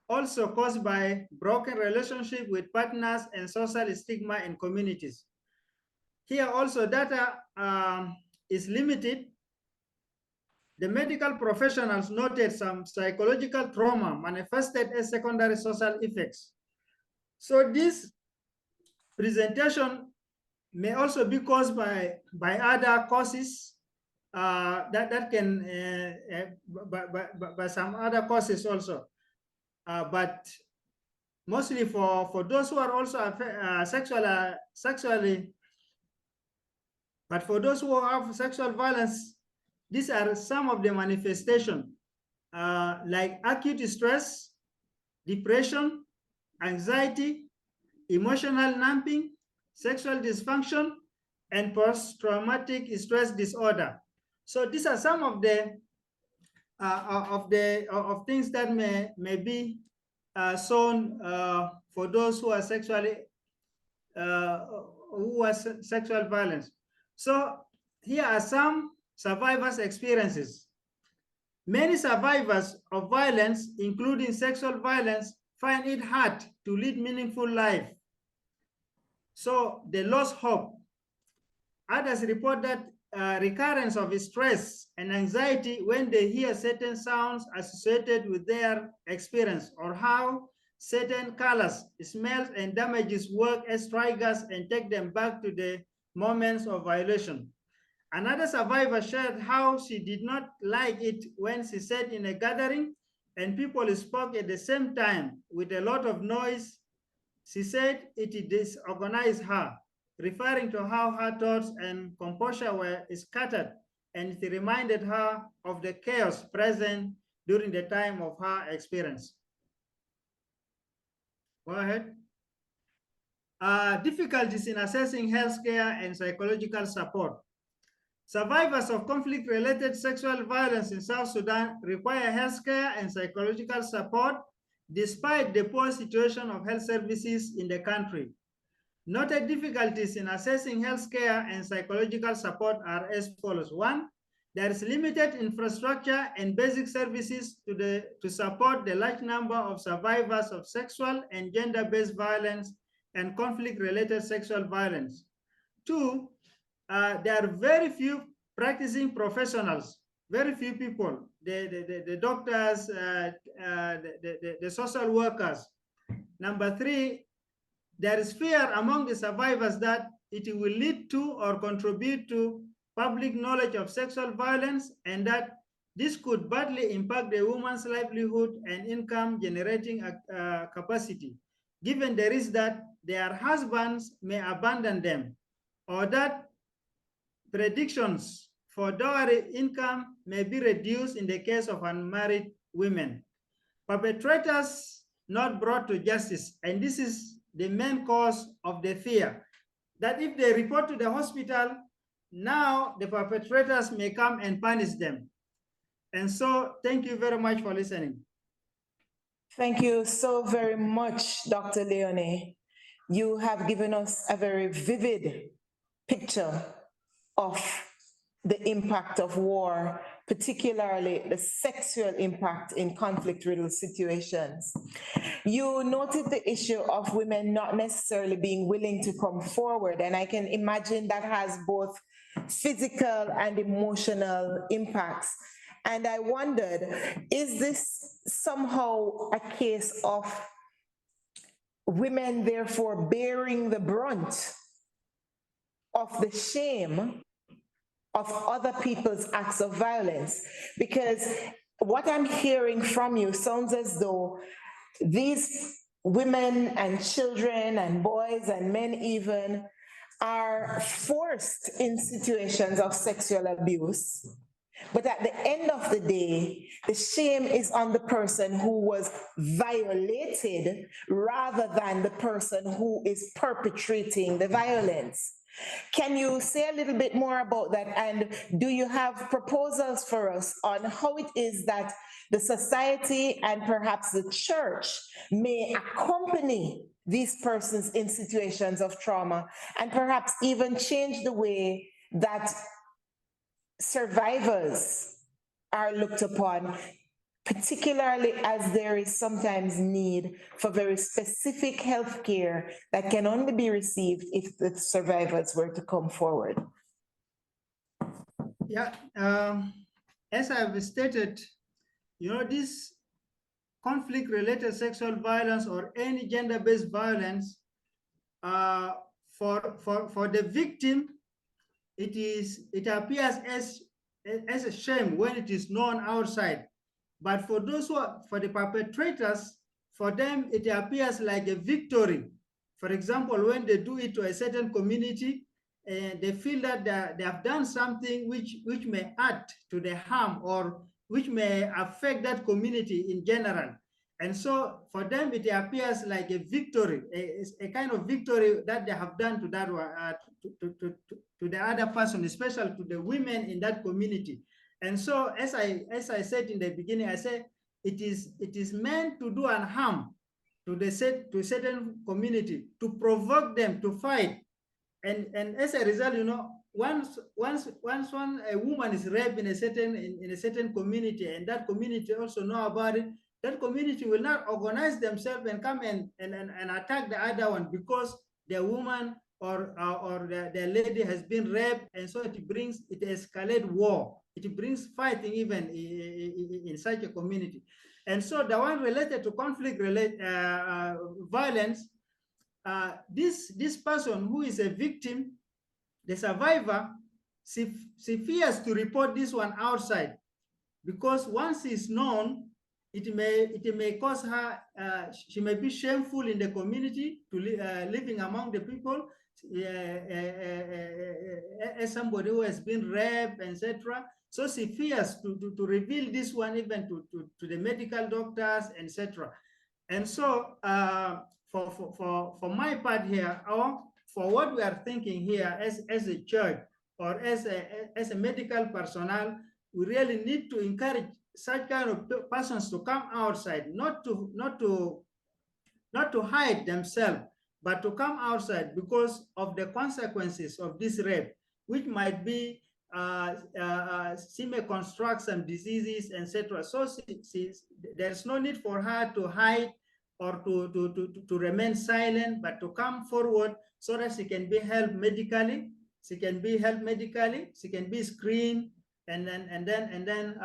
also caused by broken relationship with partners and social stigma in communities. Here also data is limited. The medical professionals noted some psychological trauma manifested as secondary social effects. So this presentation may also be caused by other causes that can, by some other causes also. But mostly for those who are also sexually, but for those who have sexual violence, these are some of the manifestations like acute stress, depression, anxiety, emotional numbing, sexual dysfunction, and post-traumatic stress disorder. So these are some of the things that may be shown for those who are sexually sexual violence. So here are some survivors' experiences. Many survivors of violence, including sexual violence, find it hard to lead meaningful life. So they lost hope. Others report that recurrence of stress and anxiety when they hear certain sounds associated with their experience, or how certain colors, smells, and damages work as triggers and take them back to the moments of violation. Another survivor shared how she did not like it when she sat in a gathering and people spoke at the same time with a lot of noise. She said it disorganized her, referring to how her thoughts and composure were scattered, and it reminded her of the chaos present during the time of her experience. Go ahead. Difficulties in assessing healthcare and psychological support. Survivors of conflict-related sexual violence in South Sudan require healthcare and psychological support despite the poor situation of health services in the country. Noted difficulties in accessing healthcare and psychological support are as follows. One, there is limited infrastructure and basic services to support the large number of survivors of sexual and gender-based violence and conflict-related sexual violence. Two, there are very few practicing professionals, very few people, the doctors, the social workers. Number three, there is fear among the survivors that it will lead to or contribute to public knowledge of sexual violence, and that this could badly impact the woman's livelihood and income generating capacity, given the risk that their husbands may abandon them, or that predictions for dowry income may be reduced in the case of unmarried women. Perpetrators not brought to justice, and this is the main cause of the fear, that if they report to the hospital, now the perpetrators may come and punish them. And so thank you very much for listening. Thank you so very much, Dr. Leone. You have given us a very vivid picture of the impact of war, particularly the sexual impact in conflict-riddled situations. You noted the issue of women not necessarily being willing to come forward, and I can imagine that has both physical and emotional impacts. And I wondered, is this somehow a case of women therefore bearing the brunt of the shame of other people's acts of violence? Because what I'm hearing from you sounds as though these women and children and boys and men even are forced in situations of sexual abuse. But at the end of the day, the shame is on the person who was violated rather than the person who is perpetrating the violence. Can you say a little bit more about that? And do you have proposals for us on how it is that the society and perhaps the church may accompany these persons in situations of trauma and perhaps even change the way that survivors are looked upon, particularly as there is sometimes need for very specific health care that can only be received if the survivors were to come forward? Yeah, as I've stated, this conflict-related sexual violence or any gender-based violence, for the victim, it appears as a shame when it is known outside. But for for the perpetrators, for them, it appears like a victory. For example, when they do it to a certain community, they feel that they have done something which may add to the harm or which may affect that community in general. And so for them, it appears like a victory, a kind of victory that they have done to that to the other person, especially to the women in that community. And so, as I said in the beginning, I said it is meant to do an harm to certain community, to provoke them to fight, and as a result, once a woman is raped in a certain community, and that community also know about it, that community will not organize themselves and come and attack the other one because the woman or the lady has been raped, and so it escalates war. It brings fighting even in such a community. And so the one related to conflict-related violence, this person who is a victim, the survivor, she fears to report this one outside, because once it's known, it may cause her, she may be shameful in the community to living among the people as somebody who has been raped, etc. So she fears to reveal this one even to the medical doctors, etc. And so for my part here, or for what we are thinking here as a church or as a medical personnel, we really need to encourage such kind of persons to come outside, not to hide themselves, but to come outside because of the consequences of this rape, which might be she may construct some diseases, etc. So there's no need for her to hide or to remain silent, but to come forward so that she can be helped medically. She can be screened, and then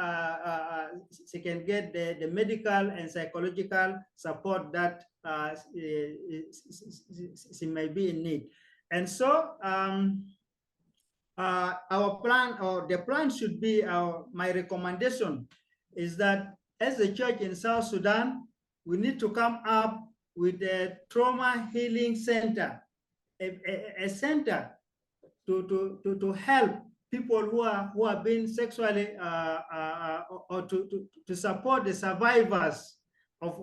she can get the medical and psychological support that she may be in need. And so our plan, or the plan should be, my recommendation is that as a church in South Sudan, we need to come up with a trauma healing center, a center to help people who are being sexually or to support the survivors of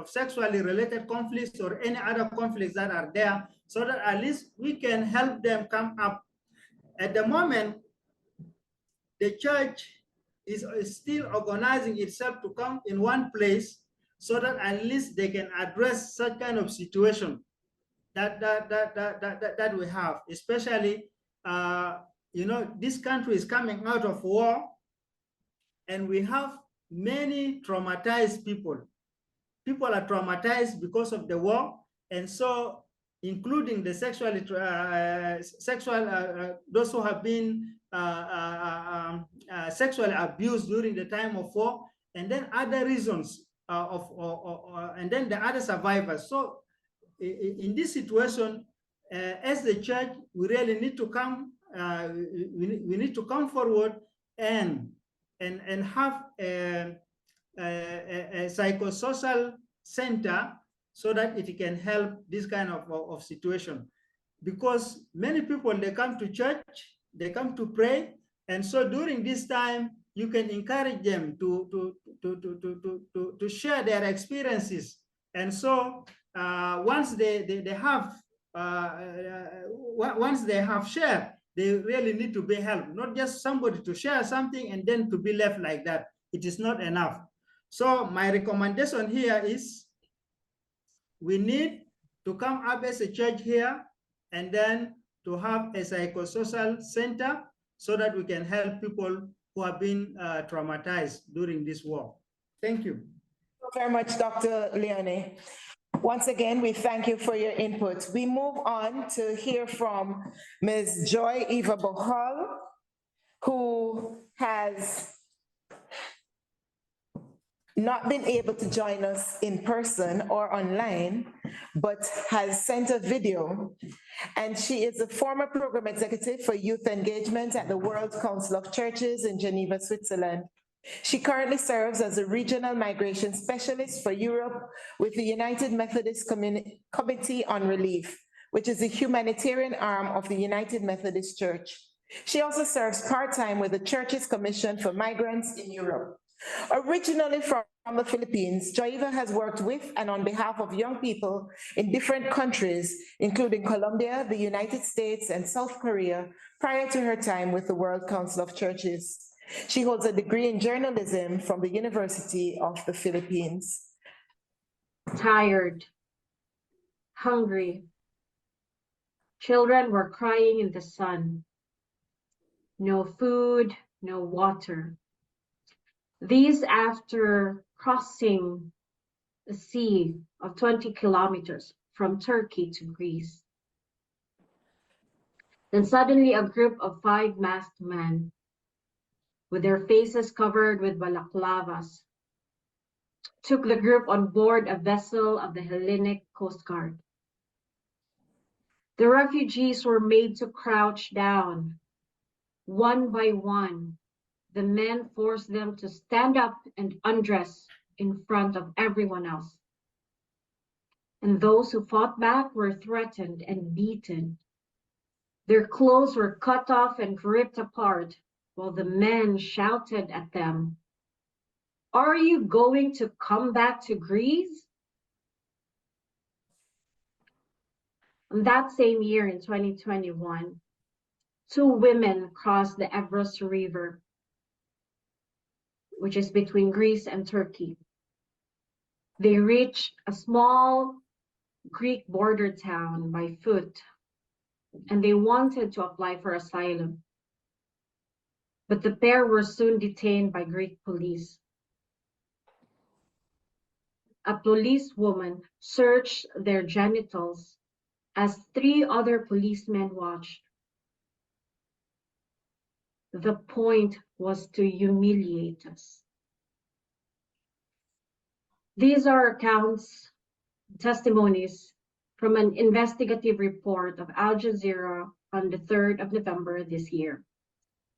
sexually related conflicts or any other conflicts that are there, so that at least we can help them come up. At the moment, the church is still organizing itself to come in one place so that at least they can address such kind of situation that we have, especially this country is coming out of war, and we have many traumatized people. People are traumatized because of the war, and so including the those who have been sexually abused during the time of war, and then other reasons and then the other survivors. So in this situation, as the church, we really need to come. We need to come forward and have a psychosocial center so that it can help this kind of situation. Because many people, they come to church, they come to pray, and so during this time, you can encourage them to share their experiences. And so once they have shared, they really need to be helped, not just somebody to share something and then to be left like that. It is not enough. So my recommendation here is we need to come up as a church here, and then to have a psychosocial center so that we can help people who have been traumatized during this war. Thank you. Thank you very much, Dr. Leone. Once again, we thank you for your input. We move on to hear from Ms. Joy Eva Bohal, who has not been able to join us in person or online, but has sent a video. And she is a former program executive for youth engagement at the World Council of Churches in Geneva, Switzerland. She currently serves as a regional migration specialist for Europe with the United Methodist Committee on Relief, which is the humanitarian arm of the United Methodist Church. She also serves part-time with the Church's Commission for Migrants in Europe. Originally from the Philippines, Joiva has worked with and on behalf of young people in different countries, including Colombia, the United States, and South Korea, prior to her time with the World Council of Churches. She holds a degree in journalism from the University of the Philippines. Tired, hungry. Children were crying in the sun. No food, no water. These after crossing a sea of 20 kilometers from Turkey to Greece. Then suddenly a group of 5 masked men with their faces covered with balaclavas took the group on board a vessel of the Hellenic Coast Guard. The refugees were made to crouch down. One by one, the men forced them to stand up and undress in front of everyone else. And those who fought back were threatened and beaten. Their clothes were cut off and ripped apart, while the men shouted at them, "Are you going to come back to Greece?" And that same year in 2021, 2 women crossed the Evros River which is between Greece and Turkey. They reached a small Greek border town by foot, and they wanted to apply for asylum. But the pair were soon detained by Greek police. A policewoman searched their genitals as 3 other policemen watched. The point was to humiliate us. These are accounts, testimonies from an investigative report of Al Jazeera on the 3rd of November this year,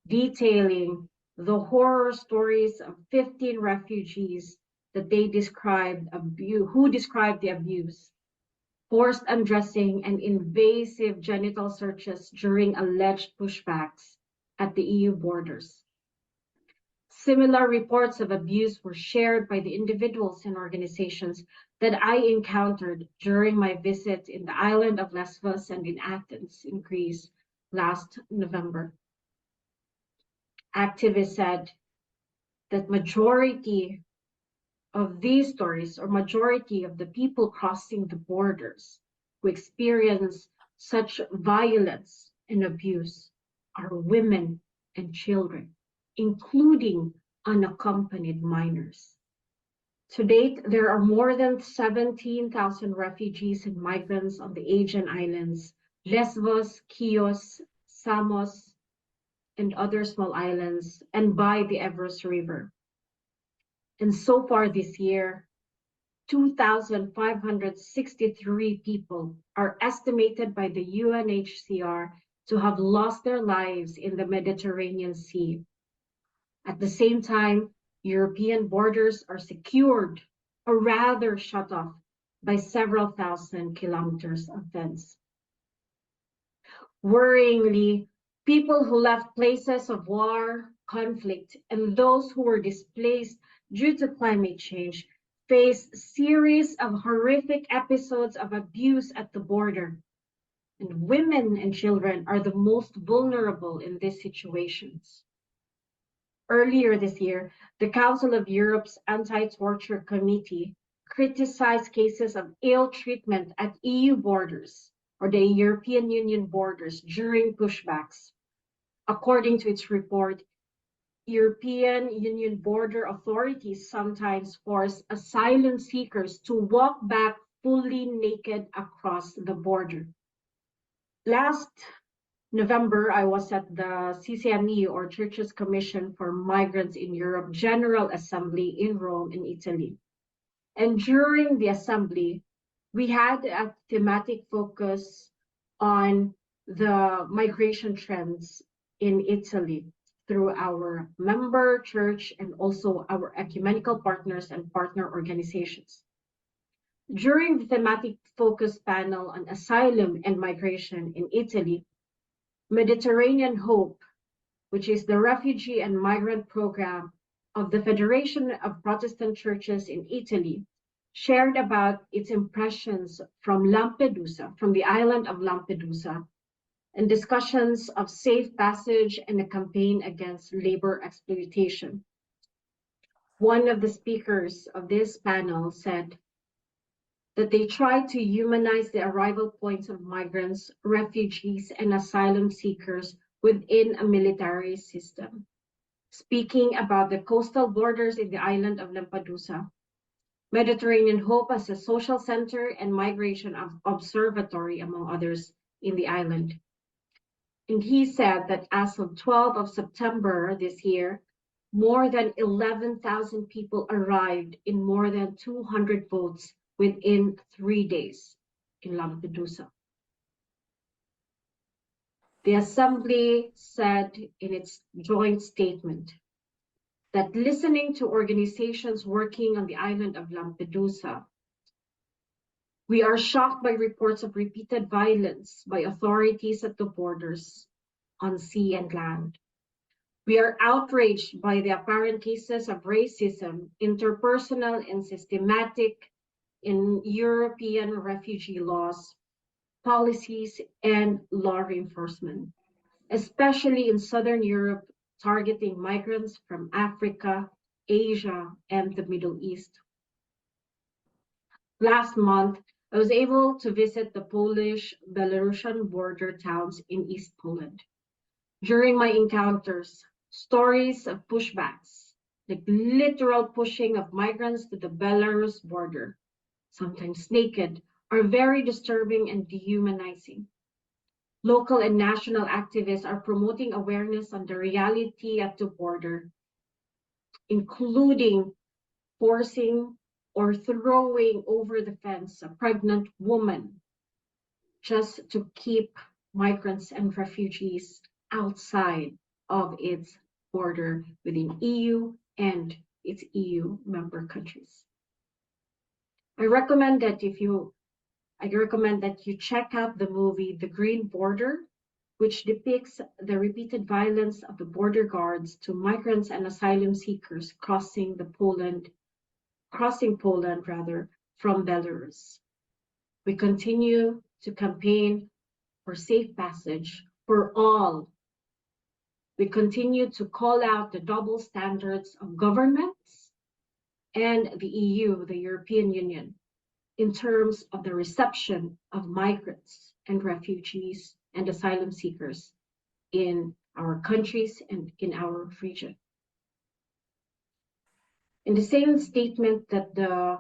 detailing the horror stories of 15 refugees that they described who described the abuse, forced undressing, and invasive genital searches during alleged pushbacks at the EU borders. Similar reports of abuse were shared by the individuals and organizations that I encountered during my visit in the island of Lesbos and in Athens in Greece last November. Activists said that majority of these stories, or majority of the people crossing the borders who experience such violence and abuse, are women and children, including unaccompanied minors. To date, there are more than 17,000 refugees and migrants on the Aegean Islands, Lesbos, Chios, Samos, and other small islands, and by the Evros River. And so far this year, 2,563 people are estimated by the UNHCR to have lost their lives in the Mediterranean Sea. At the same time, European borders are secured, or rather shut off, by several thousand kilometers of fence. Worryingly, people who left places of war, conflict, and those who were displaced due to climate change face a series of horrific episodes of abuse at the border. And women and children are the most vulnerable in these situations. Earlier this year, the Council of Europe's Anti-Torture Committee criticized cases of ill treatment at EU borders, or the European Union borders, during pushbacks. According to its report, European Union border authorities sometimes force asylum seekers to walk back fully naked across the border. Last November, I was at the CCME, or Churches Commission for Migrants in Europe, General Assembly in Rome, in Italy. And during the assembly, we had a thematic focus on the migration trends in Italy through our member church and also our ecumenical partners and partner organizations. During the thematic focus panel on asylum and migration in Italy, Mediterranean Hope, which is the refugee and migrant program of the Federation of Protestant Churches in Italy, shared about its impressions from Lampedusa, from the island of Lampedusa, and discussions of safe passage and a campaign against labor exploitation. One of the speakers of this panel said that they try to humanize the arrival points of migrants, refugees, and asylum seekers within a military system. Speaking about the coastal borders in the island of Lampedusa, Mediterranean Hope as a social center and migration observatory, among others, in the island. And he said that as of 12th of September this year, more than 11,000 people arrived in more than 200 boats within 3 days in Lampedusa. The Assembly said in its joint statement that listening to organizations working on the island of Lampedusa, we are shocked by reports of repeated violence by authorities at the borders on sea and land. We are outraged by the apparent cases of racism, interpersonal and systematic in European refugee laws, policies, and law enforcement, especially in Southern Europe, targeting migrants from Africa, Asia, and the Middle East. Last month, I was able to visit the Polish-Belarusian border towns in East Poland. During my encounters, stories of pushbacks, like literal pushing of migrants to the Belarus border, sometimes naked, are very disturbing and dehumanizing. Local and national activists are promoting awareness on the reality at the border, including forcing or throwing over the fence a pregnant woman just to keep migrants and refugees outside of its border within EU and its EU member countries. I recommend that you check out the movie The Green Border, which depicts the repeated violence of the border guards to migrants and asylum seekers crossing Poland from Belarus. We continue to campaign for safe passage for all. We continue to call out the double standards of governments and the EU, the European Union, in terms of the reception of migrants and refugees and asylum seekers in our countries and in our region. In the same statement that the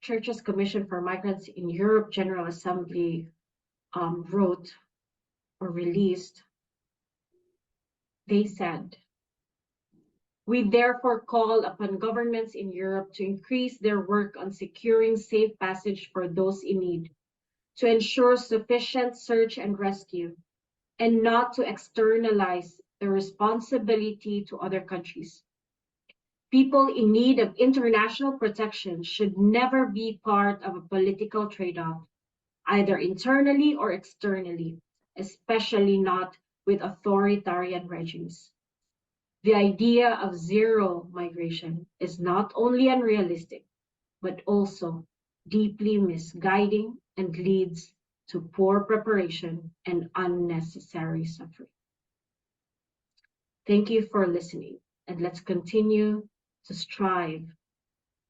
Church's Commission for Migrants in Europe General Assembly wrote or released, they said, "We therefore call upon governments in Europe to increase their work on securing safe passage for those in need, to ensure sufficient search and rescue, and not to externalize the responsibility to other countries. People in need of international protection should never be part of a political trade-off, either internally or externally, especially not with authoritarian regimes. The idea of zero migration is not only unrealistic, but also deeply misguiding and leads to poor preparation and unnecessary suffering." Thank you for listening, and let's continue to strive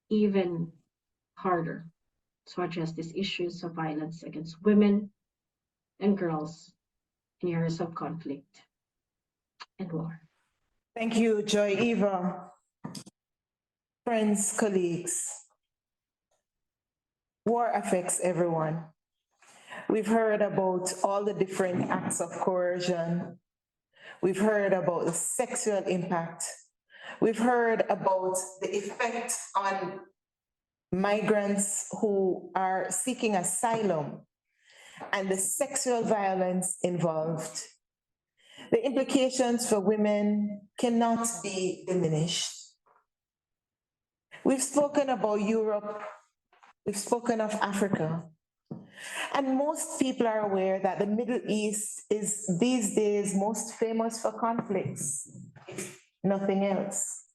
even harder to address these issues of violence against women and girls in areas of conflict and war. Thank you, Joy Eva. Friends, colleagues, war affects everyone. We've heard about all the different acts of coercion. We've heard about the sexual impact. We've heard about the effect on migrants who are seeking asylum and the sexual violence involved. The implications for women cannot be diminished. We've spoken about Europe, we've spoken of Africa, and most people are aware that the Middle East is these days most famous for conflicts, if nothing else.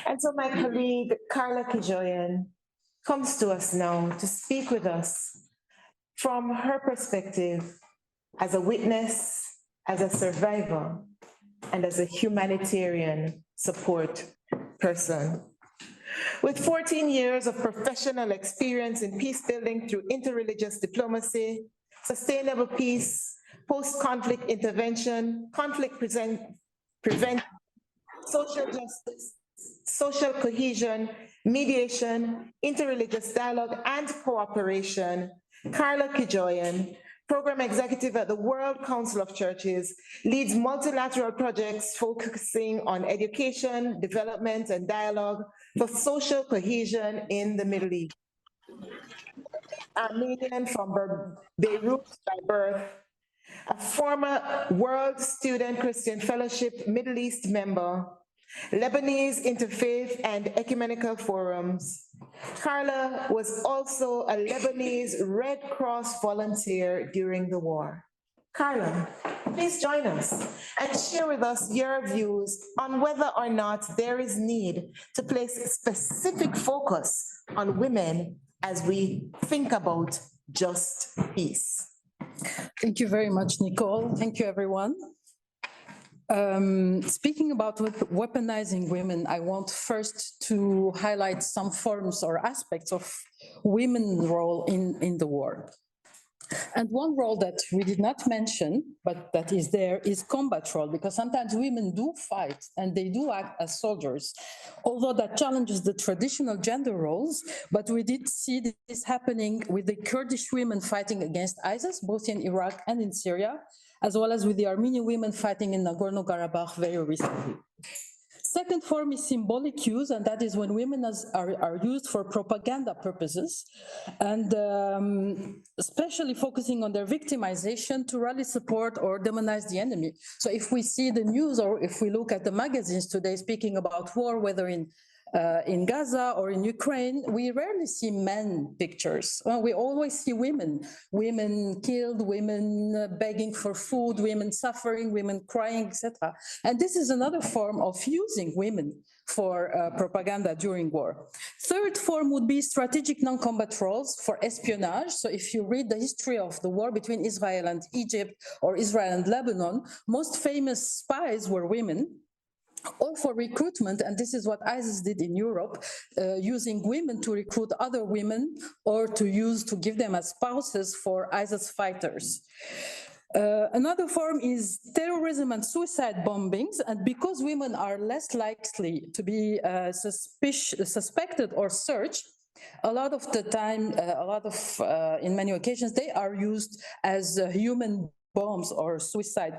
And so my colleague, Carla Kijoyan, comes to us now to speak with us from her perspective as a witness, as a survivor, and as a humanitarian support person. With 14 years of professional experience in peace building through interreligious diplomacy, sustainable peace, post-conflict intervention, conflict prevention, social justice, social cohesion, mediation, interreligious dialogue, and cooperation, Carla Kijoyan, Program Executive at the World Council of Churches, leads multilateral projects focusing on education, development, and dialogue for social cohesion in the Middle East. Armenian from Beirut by birth, a former World Student Christian Fellowship Middle East member, Lebanese Interfaith and Ecumenical Forums. Carla was also a Lebanese Red Cross volunteer during the war. Carla, please join us and share with us your views on whether or not there is need to place specific focus on women as we think about just peace. Thank you very much, Nicole. Thank you, everyone. Speaking about weaponizing women, I want first to highlight some forms or aspects of women's role in the war. And one role that we did not mention, but that is there, is combat role, because sometimes women do fight and they do act as soldiers, although that challenges the traditional gender roles. But we did see this happening with the Kurdish women fighting against ISIS, both in Iraq and in Syria, as well as with the Armenian women fighting in Nagorno-Karabakh very recently. Second form is symbolic use, and that is when women are used for propaganda purposes, and especially focusing on their victimization to rally support or demonize the enemy. So if we see the news or if we look at the magazines today speaking about war, whether in Gaza or in Ukraine, we rarely see men pictures. Well, we always see women killed, women begging for food, women suffering, women crying, etc. And this is another form of using women for propaganda during war. Third form would be strategic non-combat roles for espionage. So if you read the history of the war between Israel and Egypt or Israel and Lebanon, most famous spies were women. Or for recruitment, and this is what ISIS did in Europe, using women to recruit other women or to give them as spouses for ISIS fighters. Another form is terrorism and suicide bombings, and because women are less likely to be suspected or searched, a lot of the time, in many occasions, they are used as human bombs or suicide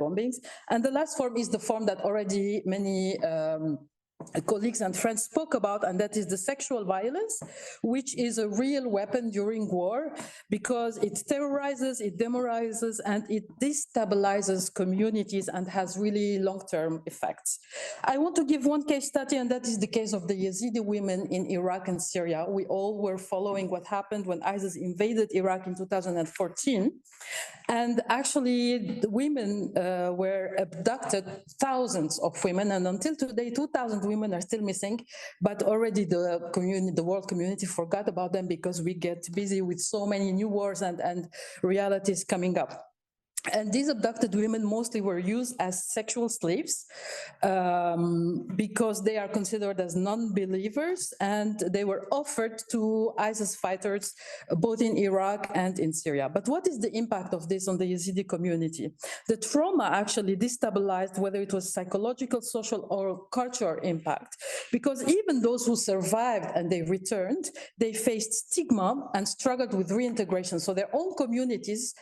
bombings. And the last form is the form that already many colleagues and friends spoke about, and that is the sexual violence, which is a real weapon during war because it terrorizes, it demoralizes, and it destabilizes communities and has really long-term effects. I want to give one case study, and that is the case of the Yazidi women in Iraq and Syria. We all were following what happened when ISIS invaded Iraq in 2014. And actually, the women were abducted, thousands of women, and until today, 2,000 women are still missing, but already the world community forgot about them because we get busy with so many new wars and realities coming up. And these abducted women mostly were used as sexual slaves because they are considered as non-believers, and they were offered to ISIS fighters both in Iraq and in Syria. But what is the impact of this on the Yazidi community? The trauma actually destabilized, whether it was psychological, social, or cultural impact, because even those who survived and they returned, they faced stigma and struggled with reintegration. So their own communities,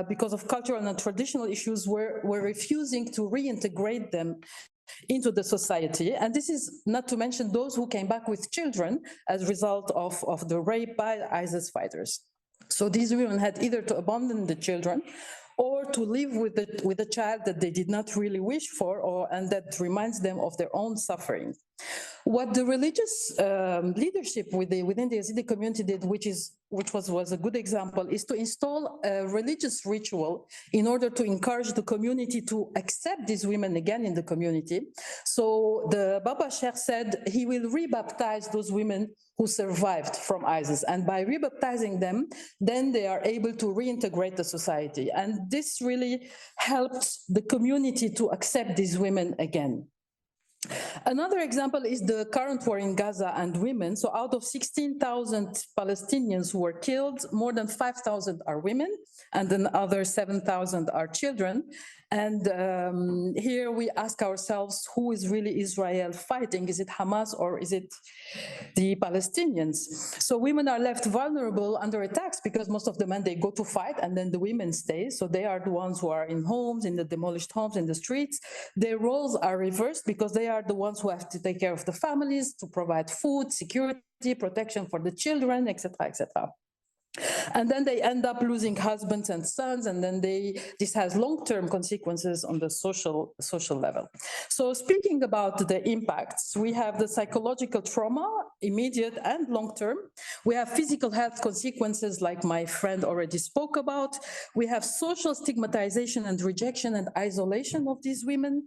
because of cultural and traditional issues, were refusing to reintegrate them into the society. And this is not to mention those who came back with children as a result of the rape by ISIS fighters. So these women had either to abandon the children or to live with a child that they did not really wish for, and that reminds them of their own suffering. What the religious leadership within the Yazidi community did, which was a good example, is to install a religious ritual in order to encourage the community to accept these women again in the community. So the Baba Sheikh said he will rebaptize those women who survived from ISIS, and by rebaptizing them, then they are able to reintegrate the society. And this really helped the community to accept these women again. Another example is the current war in Gaza and women. So out of 16,000 Palestinians who were killed, more than 5,000 are women, and another 7,000 are children. And here we ask ourselves, who is really Israel fighting? Is it Hamas or is it the Palestinians? So women are left vulnerable under attacks because most of the men, they go to fight and then the women stay. So they are the ones who are in homes, in the demolished homes, in the streets. Their roles are reversed because they are the ones who have to take care of the families, to provide food, security, protection for the children, etc., etc. And then they end up losing husbands and sons, and then this has long-term consequences on the social level. So speaking about the impacts, we have the psychological trauma, immediate and long-term. We have physical health consequences like my friend already spoke about. We have social stigmatization and rejection and isolation of these women.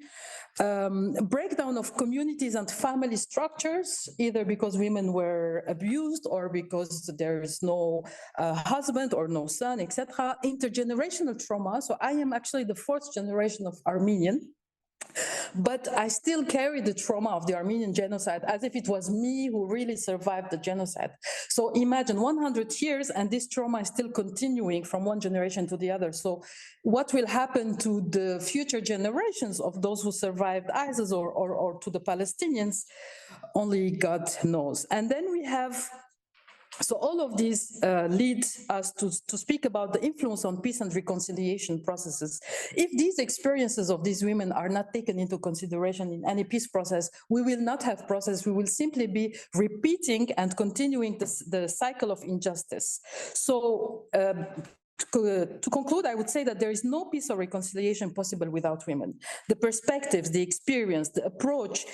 Breakdown of communities and family structures, either because women were abused or because there is no husband or no son, etc. Intergenerational trauma. So I am actually the 4th generation of Armenian. But I still carry the trauma of the Armenian genocide as if it was me who really survived the genocide. So imagine 100 years and this trauma is still continuing from one generation to the other. So what will happen to the future generations of those who survived ISIS or to the Palestinians? Only God knows. And then we have so all of these lead us to speak about the influence on peace and reconciliation processes. If these experiences of these women are not taken into consideration in any peace process, we will not have process. We will simply be repeating and continuing the cycle of injustice. So to conclude, I would say that there is no peace or reconciliation possible without women. The perspectives, the experience, the approach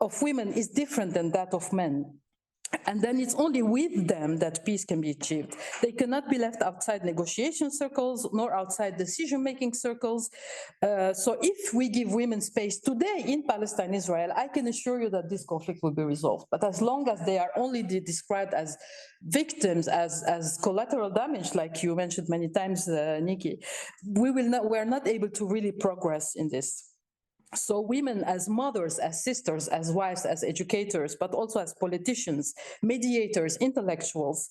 of women is different than that of men. And then it's only with them that peace can be achieved. They cannot be left outside negotiation circles, nor outside decision-making circles. So if we give women space today in Palestine, Israel, I can assure you that this conflict will be resolved. But as long as they are only described as victims, as collateral damage, like you mentioned many times, Nikki, we are not able to really progress in this. So women as mothers, as sisters, as wives, as educators, but also as politicians, mediators, intellectuals,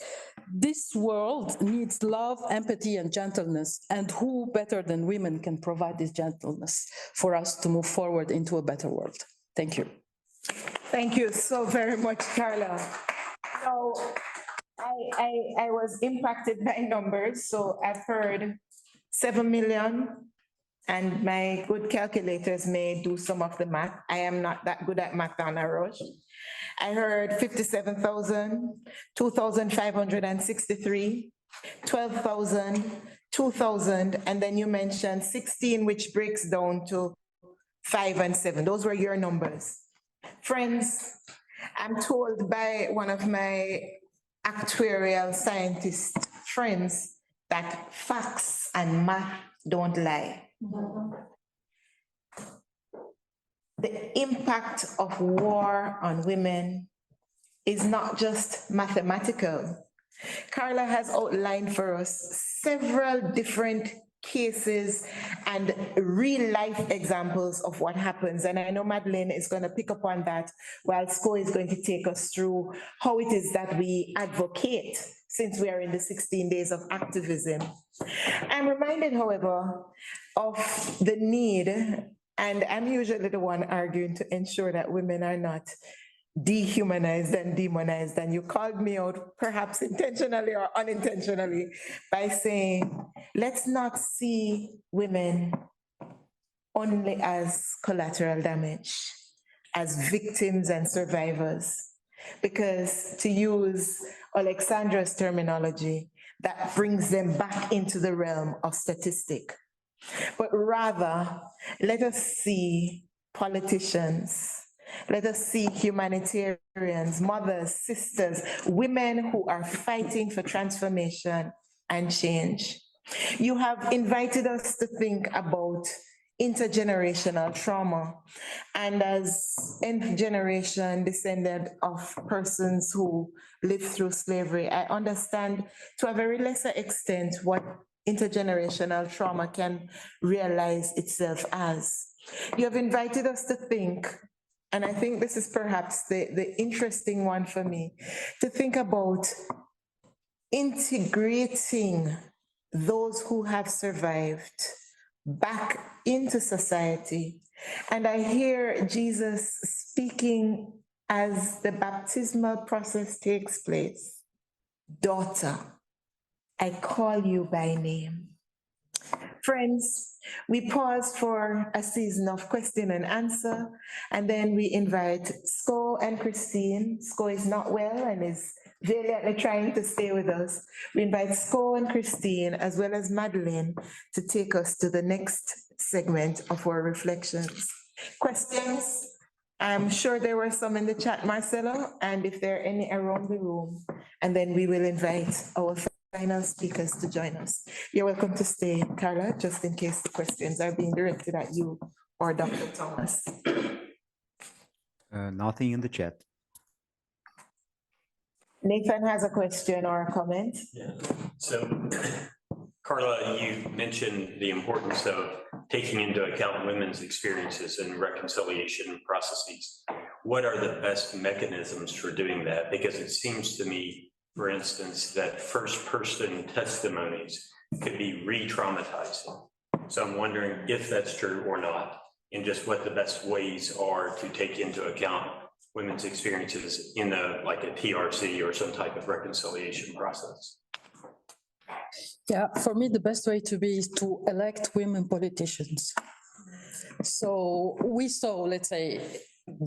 this world needs love, empathy, and gentleness. And who better than women can provide this gentleness for us to move forward into a better world? Thank you. Thank you so very much, Carla. So I was impacted by numbers. So I've heard 7 million. And my good calculators may do some of the math. I am not that good at math on a rush. I heard 57,000, 2,563, 12,000, 2,000, and then you mentioned 16, which breaks down to 5 and 7. Those were your numbers. Friends, I'm told by one of my actuarial scientist friends that facts and math don't lie. The impact of war on women is not just mathematical. Carla has outlined for us several different cases and real life examples of what happens. And I know Madeleine is going to pick up on that while Sko is going to take us through how it is that we advocate since we are in the 16 days of activism. I'm reminded, however, of the need, and I'm usually the one arguing to ensure that women are not dehumanized and demonized, and you called me out, perhaps intentionally or unintentionally, by saying, let's not see women only as collateral damage, as victims and survivors. Because to use Oleksandra's terminology, that brings them back into the realm of statistic. But rather, let us see politicians, let us see humanitarians, mothers, sisters, women who are fighting for transformation and change. You have invited us to think about intergenerational trauma. And as nth generation descendant of persons who lived through slavery, I understand to a very lesser extent what intergenerational trauma can realize itself as. You have invited us to think, and I think this is perhaps the interesting one for me, to think about integrating those who have survived back into society. And I hear Jesus speaking as the baptismal process takes place. Daughter, I call you by name. Friends, we pause for a season of question and answer, and then we invite Sko and Christine. Sko is not well and is valiantly trying to stay with us. We invite Sko and Christine, as well as Madeleine, to take us to the next segment of our reflections. Questions? I'm sure there were some in the chat, Marcelo, and if there are any around the room, and then we will invite our final speakers to join us. You're welcome to stay, Carla, just in case the questions are being directed at you or Dr. Thomas. Nothing in the chat. Nathan has a question or a comment. Yeah. So Carla, you mentioned the importance of taking into account women's experiences and reconciliation processes. What are the best mechanisms for doing that? Because it seems to me, for instance, that first-person testimonies could be re-traumatizing. So I'm wondering if that's true or not, and just what the best ways are to take into account women's experiences in like a TRC or some type of reconciliation process. Yeah, for me, the best way to be is to elect women politicians. So we saw, let's say,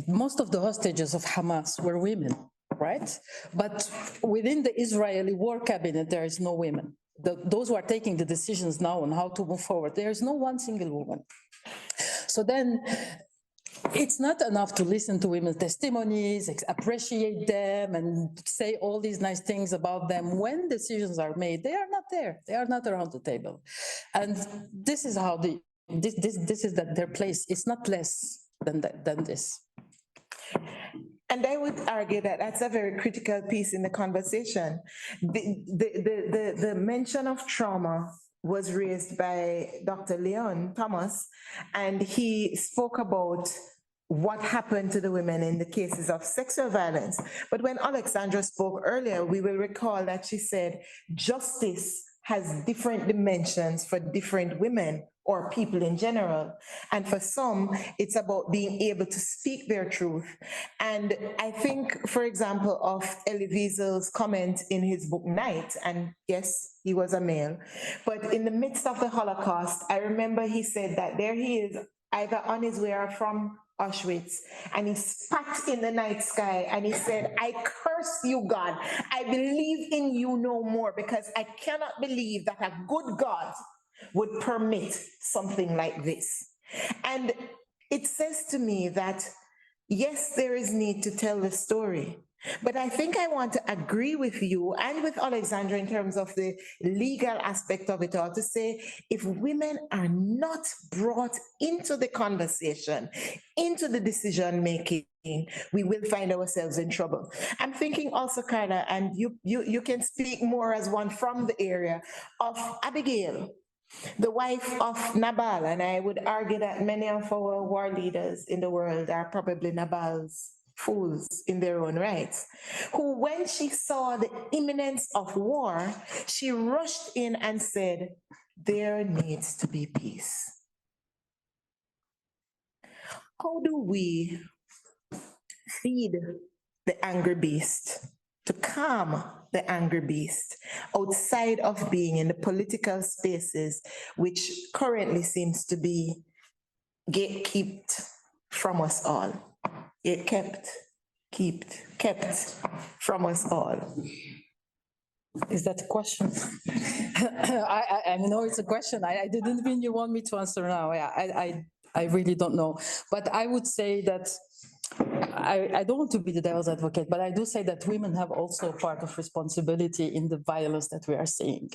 most of the hostages of Hamas were women, right? But within the Israeli war cabinet, there is no women. Those who are taking the decisions now on how to move forward, there is no one single woman. So then it's not enough to listen to women's testimonies, appreciate them, and say all these nice things about them. When decisions are made, they are not there. They are not around the table. And this is how this is their place. It's not less than this. And I would argue that that's a very critical piece in the conversation. The mention of trauma was raised by Dr. Leon Thomas, and he spoke about what happened to the women in the cases of sexual violence. But when Oleksandra spoke earlier, we will recall that she said justice has different dimensions for different women or people in general. And for some, it's about being able to speak their truth. And I think, for example, of Elie Wiesel's comment in his book, Night, and yes, he was a male, but in the midst of the Holocaust, I remember he said that there he is, either on his way or from Auschwitz, and he spat in the night sky and he said, I curse you, God. I believe in you no more, because I cannot believe that a good God would permit something like this. And it says to me that, yes, there is need to tell the story, but I think I want to agree with you and with Oleksandra in terms of the legal aspect of it all, to say if women are not brought into the conversation, into the decision making, we will find ourselves in trouble. I'm thinking also, Carla, and you can speak more as one from the area, of Abigail, the wife of Nabal. And I would argue that many of our war leaders in the world are probably Nabal's fools in their own rights, who, when she saw the imminence of war, she rushed in and said, there needs to be peace. How do we feed the angry beast, to calm the angry beast, outside of being in the political spaces, which currently seems to be gatekept from us all? It kept from us all. Is that a question? I know it's a question. I didn't mean you want me to answer now. Yeah, I really don't know. But I would say that I don't want to be the devil's advocate, but I do say that women have also part of responsibility in the violence that we are seeing.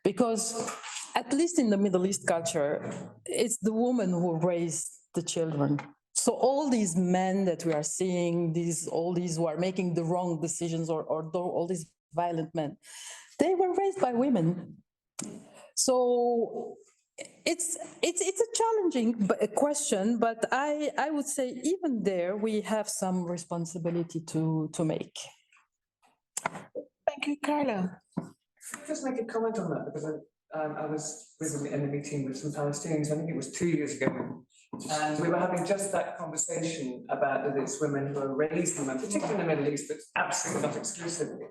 Because at least in the Middle East culture, it's the woman who raised the children. So all these men that we are seeing, all these who are making the wrong decisions, or all these violent men, they were raised by women. So it's a challenging question, but I would say even there we have some responsibility to make. Thank you, Carla. Just make a comment on that, because I was in a meeting with some Palestinians, I think it was 2 years ago, and we were having just that conversation about that it's women who are raised in, particularly in the Middle East, but absolutely not exclusively.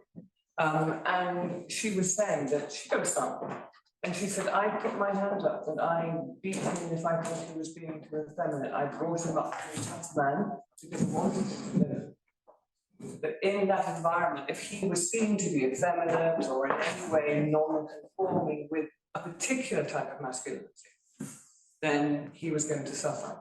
And she was saying that she got a son, and she said, I put my hand up and I beat him if I thought he was being too effeminate. I brought him up to a tough man because he wanted to live. But in that environment, if he was seen to be effeminate or in any way non-conforming with a particular type of masculinity, then he was going to suffer.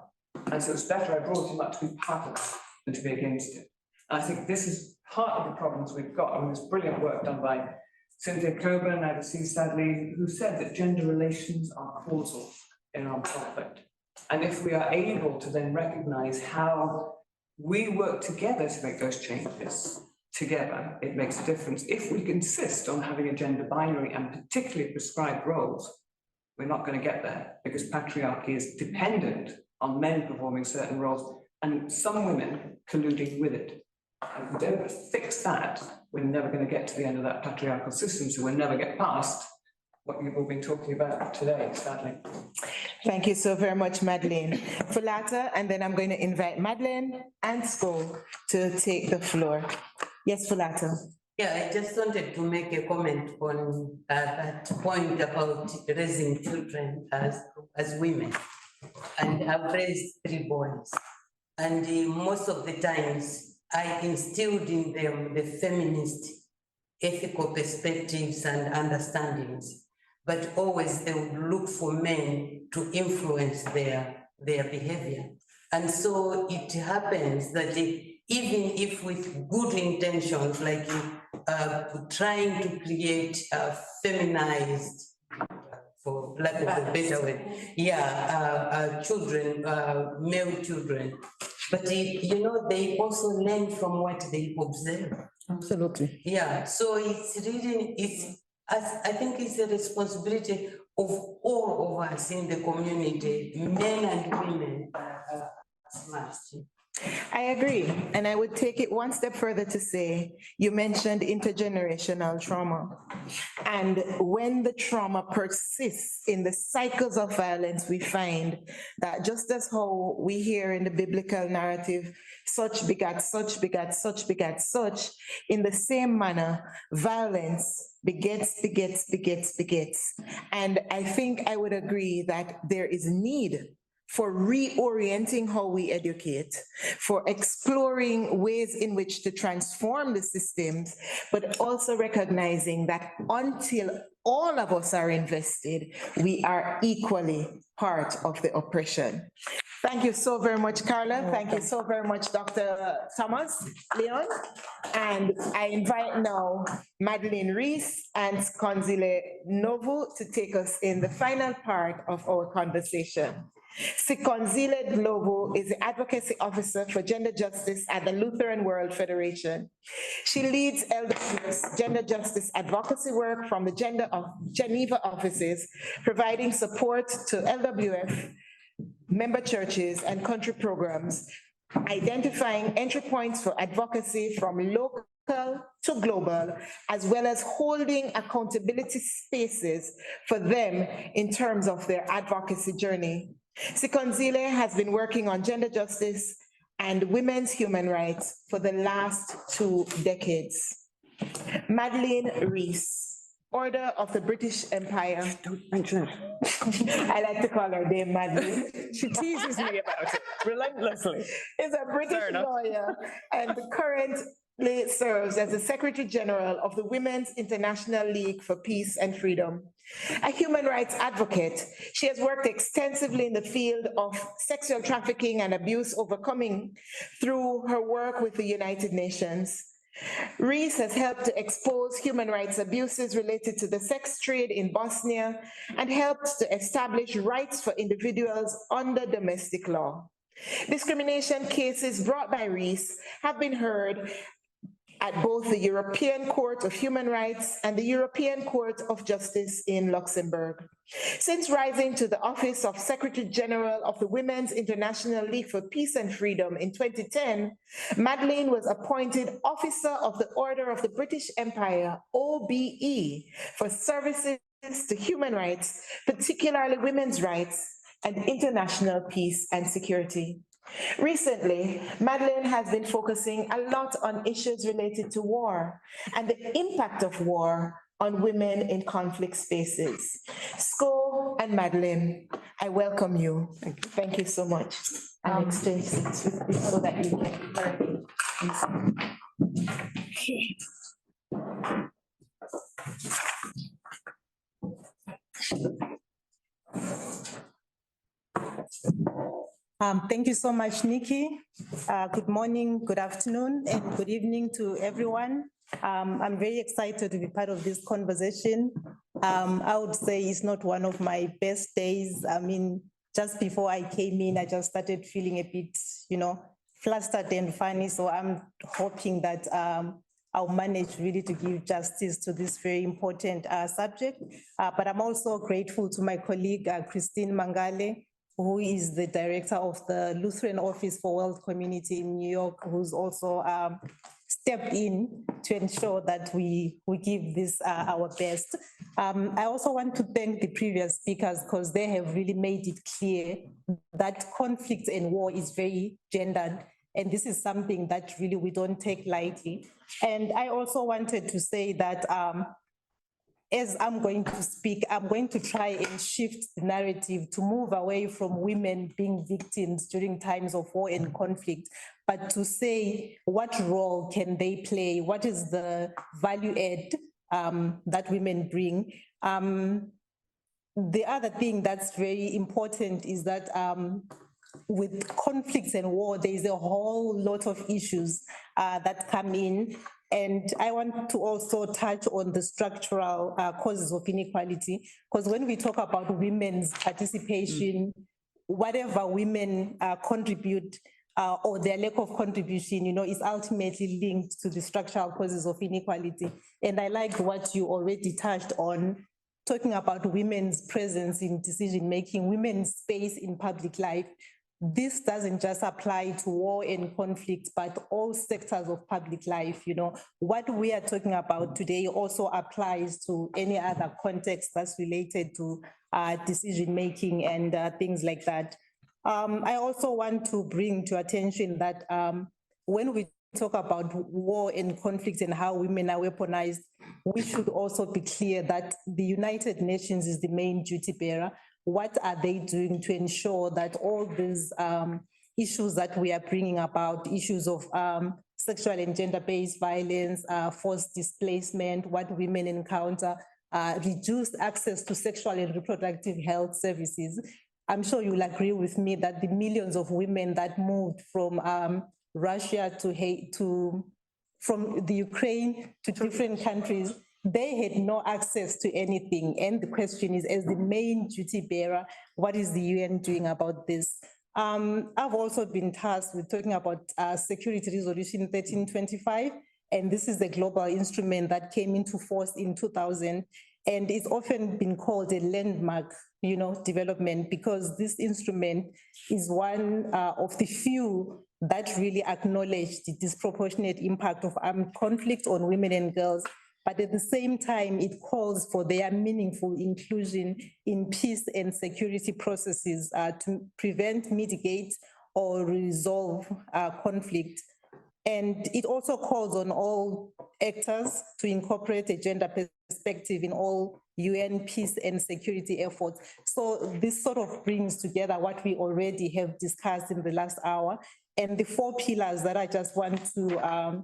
And so it's better I brought him up to be part of it than to be against it. And I think this is part of the problems we've got. I mean, there's brilliant work done by Cynthia Coburn, overseas sadly, who said that gender relations are causal in armed conflict. And if we are able to then recognize how we work together to make those changes, together, it makes a difference. If we insist on having a gender binary and particularly prescribed roles, we're not going to get there, because patriarchy is dependent on men performing certain roles and some women colluding with it. And if we don't fix that, we're never going to get to the end of that patriarchal system, so we'll never get past what you've all been talking about today, sadly. Thank you so very much, Madeleine. Fulata, and then I'm going to invite Madeleine and Sko to take the floor. Yes, Fulata. Yeah, I just wanted to make a comment on that point about raising children as women. And I've raised 3 boys. And most of the times, I instilled in them the feminist ethical perspectives and understandings. But always they would look for men to influence their behavior. And so it happens that even if with good intentions, like trying to create a feminized, for lack of a better word, children, male children, but they also learn from what they observe. Absolutely. Yeah, so it's really, I think it's a responsibility of all of us in the community, men and women, as much. I agree. And I would take it one step further to say, you mentioned intergenerational trauma. And when the trauma persists in the cycles of violence, we find that just as how we hear in the biblical narrative, such begat such, begat such, begat such, in the same manner, violence begets. And I think I would agree that there is need for reorienting how we educate, for exploring ways in which to transform the systems, but also recognizing that until all of us are invested, we are equally part of the oppression. Thank you so very much, Carla. Thank you so very much, Dr. Thomas Leon. And I invite now Madeleine Rees and Sikonzile Ndlovu to take us in the final part of our conversation. Sikonzile Ndlovu is the Advocacy Officer for Gender Justice at the Lutheran World Federation. She leads LWF's gender justice advocacy work from the Geneva offices, providing support to LWF member churches and country programs, identifying entry points for advocacy from local to global, as well as holding accountability spaces for them in terms of their advocacy journey. Sikonzile has been working on gender justice and women's human rights for the last 2 decades. Madeleine Rees, Order of the British Empire. Don't mention it. I like to call her Dame Madeleine. She teases me about it relentlessly. Is a British lawyer and currently serves as the Secretary General of the Women's International League for Peace and Freedom. A human rights advocate, she has worked extensively in the field of sexual trafficking and abuse overcoming through her work with the United Nations. Rees has helped to expose human rights abuses related to the sex trade in Bosnia and helped to establish rights for individuals under domestic law. Discrimination cases brought by Rees have been heard at both the European Court of Human Rights and the European Court of Justice in Luxembourg. Since rising to the office of Secretary General of the Women's International League for Peace and Freedom in 2010, Madeleine was appointed Officer of the Order of the British Empire, OBE, for services to human rights, particularly women's rights and international peace and security. Recently, Madeleine has been focusing a lot on issues related to war and the impact of war on women in conflict spaces. Sko and Madeleine, I welcome you. Thank you so much. I'll exchange seats with you so that you can. Thank you so much, Nikki. Good morning, good afternoon, and good evening to everyone. I'm very excited to be part of this conversation. I would say it's not one of my best days. I mean, just before I came in, I just started feeling a bit, flustered and funny. So I'm hoping that I'll manage really to give justice to this very important subject. But I'm also grateful to my colleague, Christine Mangale, who is the director of the Lutheran Office for World Community in New York, who's also stepped in to ensure that we give this our best. I also want to thank the previous speakers because they have really made it clear that conflict and war is very gendered. And this is something that really we don't take lightly. And I also wanted to say that as I'm going to speak, I'm going to try and shift the narrative to move away from women being victims during times of war and conflict, but to say what role can they play? What is the value add that women bring? The other thing that's very important is that with conflicts and war, there's a whole lot of issues that come in. And I want to also touch on the structural causes of inequality, because when we talk about women's participation, whatever women contribute or their lack of contribution, is ultimately linked to the structural causes of inequality. And I liked what you already touched on, talking about women's presence in decision-making, women's space in public life. This doesn't just apply to war and conflict, but all sectors of public life. What we are talking about today also applies to any other context that's related to decision-making and things like that. I also want to bring to attention that when we talk about war and conflict and how women are weaponized, we should also be clear that the United Nations is the main duty bearer. What are they doing to ensure that all these issues that we are bringing about, issues of sexual and gender-based violence, forced displacement, what women encounter, reduced access to sexual and reproductive health services? I'm sure you'll agree with me that the millions of women that moved from Russia from the Ukraine to different countries, they had no access to anything. And the question is, as the main duty bearer, what is the UN doing about this? I've also been tasked with talking about Security Resolution 1325, and this is a global instrument that came into force in 2000, and it's often been called a landmark, development, because this instrument is one of the few that really acknowledge the disproportionate impact of armed conflict on women and girls. But at the same time, it calls for their meaningful inclusion in peace and security processes to prevent, mitigate, or resolve conflict. And it also calls on all actors to incorporate a gender perspective in all UN peace and security efforts. So this sort of brings together what we already have discussed in the last hour. And the 4 pillars that I just want to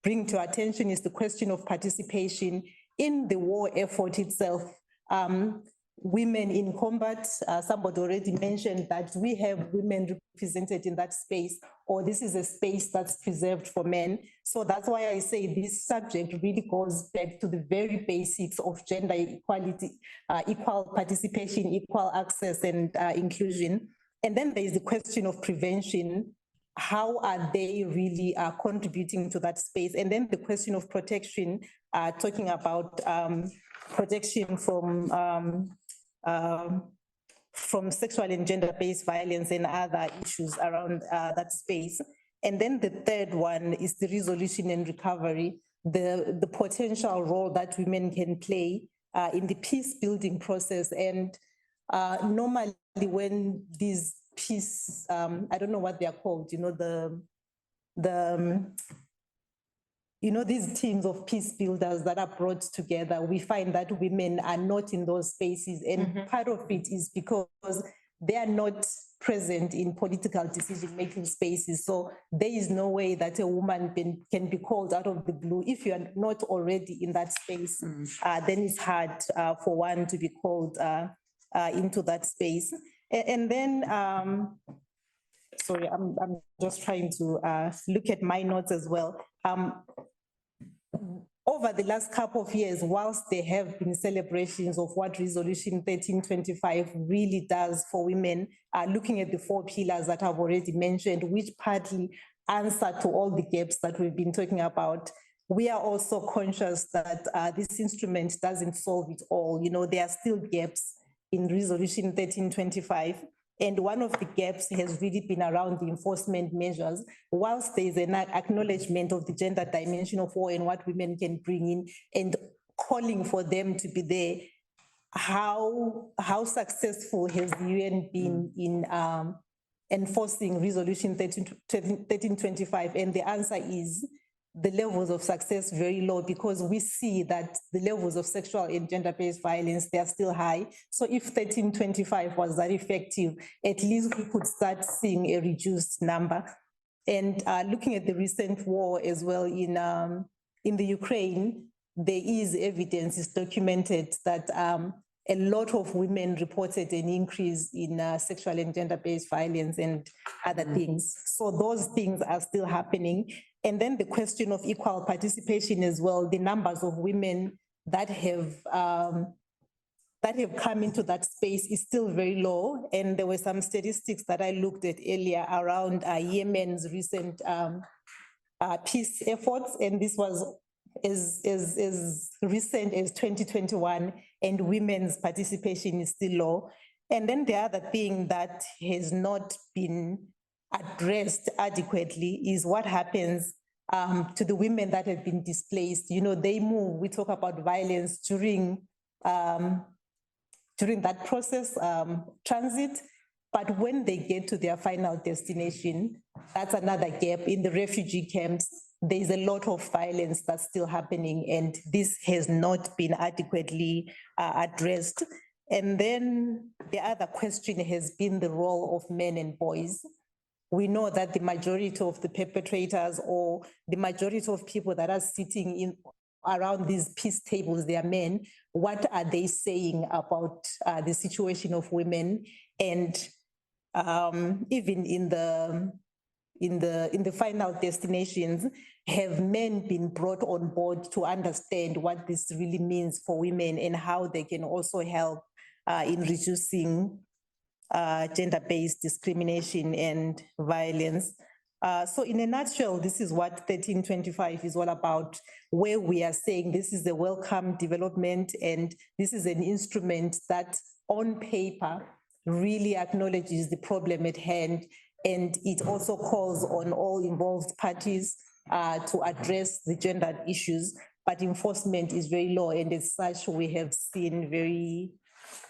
bring to attention is the question of participation in the war effort itself. Women in combat, somebody already mentioned that we have women represented in that space, or this is a space that's preserved for men. So that's why I say this subject really goes back to the very basics of gender equality, equal participation, equal access, and inclusion. And then there is the question of prevention. How are they really contributing to that space? And then the question of protection, talking about protection from sexual and gender-based violence and other issues around that space. And then the third one is the resolution and recovery, the potential role that women can play in the peace building process. And normally when these peace, I don't know what they are called, these teams of peace builders that are brought together, we find that women are not in those spaces. And part of it is because they are not present in political decision-making spaces. So there is no way that a woman can be called out of the blue. If you are not already in that space, then it's hard for one to be called into that space. And then, sorry, I'm just trying to look at my notes as well. Over the last couple of years, whilst there have been celebrations of what Resolution 1325 really does for women, looking at the 4 pillars that I've already mentioned, which partly answer to all the gaps that we've been talking about, we are also conscious that this instrument doesn't solve it all. You know, there are still gaps in Resolution 1325. And one of the gaps has really been around the enforcement measures. Whilst there is an acknowledgement of the gender dimension of war and what women can bring in and calling for them to be there, how successful has the UN been in enforcing Resolution 1325? And the answer is the levels of success very low, because we see that the levels of sexual and gender-based violence, they are still high. So if 1325 was that effective, at least we could start seeing a reduced number. And looking at the recent war as well in the Ukraine, there is evidence, it's documented that a lot of women reported an increase in sexual and gender-based violence and other things. So those things are still happening. And then the question of equal participation as well, the numbers of women that have come into that space is still very low. And there were some statistics that I looked at earlier around Yemen's recent peace efforts. And this was as recent as 2021, and women's participation is still low. And then the other thing that has not been addressed adequately is what happens to the women that have been displaced. You know, they move, we talk about violence during that process, transit, but when they get to their final destination, that's another gap. In the refugee camps, there's a lot of violence that's still happening, and this has not been adequately addressed. And then the other question has been the role of men and boys. We know that the majority of the perpetrators or the majority of people that are sitting in around these peace tables, they are men. What are they saying about the situation of women? And even in the final destinations, have men been brought on board to understand what this really means for women and how they can also help in reducing gender-based discrimination and violence? So in a nutshell, this is what 1325 is all about, where we are saying this is a welcome development, and this is an instrument that on paper really acknowledges the problem at hand, and it also calls on all involved parties to address the gender issues, but enforcement is very low, and as such we have seen very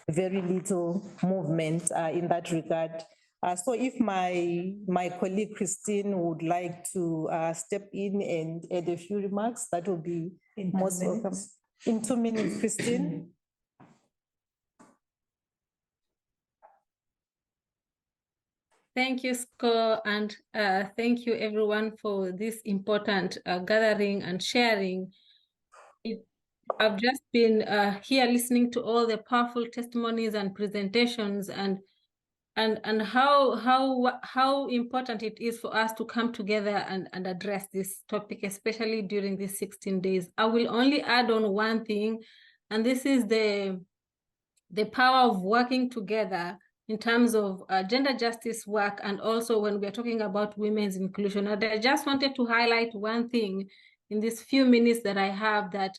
little movement in that regard. So if my colleague Christine would like to step in and add a few remarks, that would be most welcome. In 2 minutes, Christine. Thank you, Sko, and thank you everyone for this important gathering and sharing. I've just been here listening to all the powerful testimonies and presentations, and how important it is for us to come together and address this topic, especially during these 16 days. I will only add on one thing, and this is the power of working together in terms of gender justice work, and also when we're talking about women's inclusion. And I just wanted to highlight one thing in these few minutes that I have, that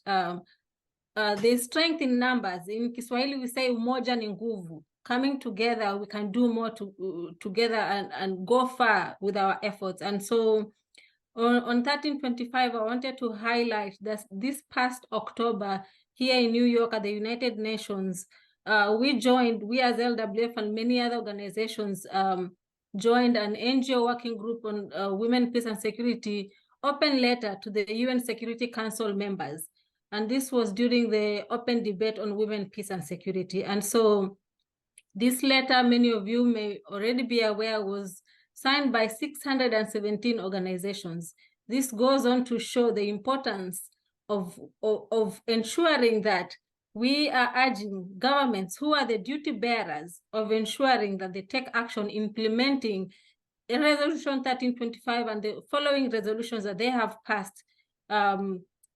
there's strength in numbers. In Kiswahili, we say umoja ni nguvu. Coming together, we can do more together and go far with our efforts. And so on 1325, I wanted to highlight that this past October here in New York at the United Nations, we as LWF and many other organizations joined an NGO working group on women, peace and security, open letter to the UN Security Council members. And this was during the open debate on women, peace and security. And so this letter, many of you may already be aware, was signed by 617 organizations. This goes on to show the importance of ensuring that we are urging governments who are the duty bearers of ensuring that they take action implementing Resolution 1325 and the following resolutions that they have passed,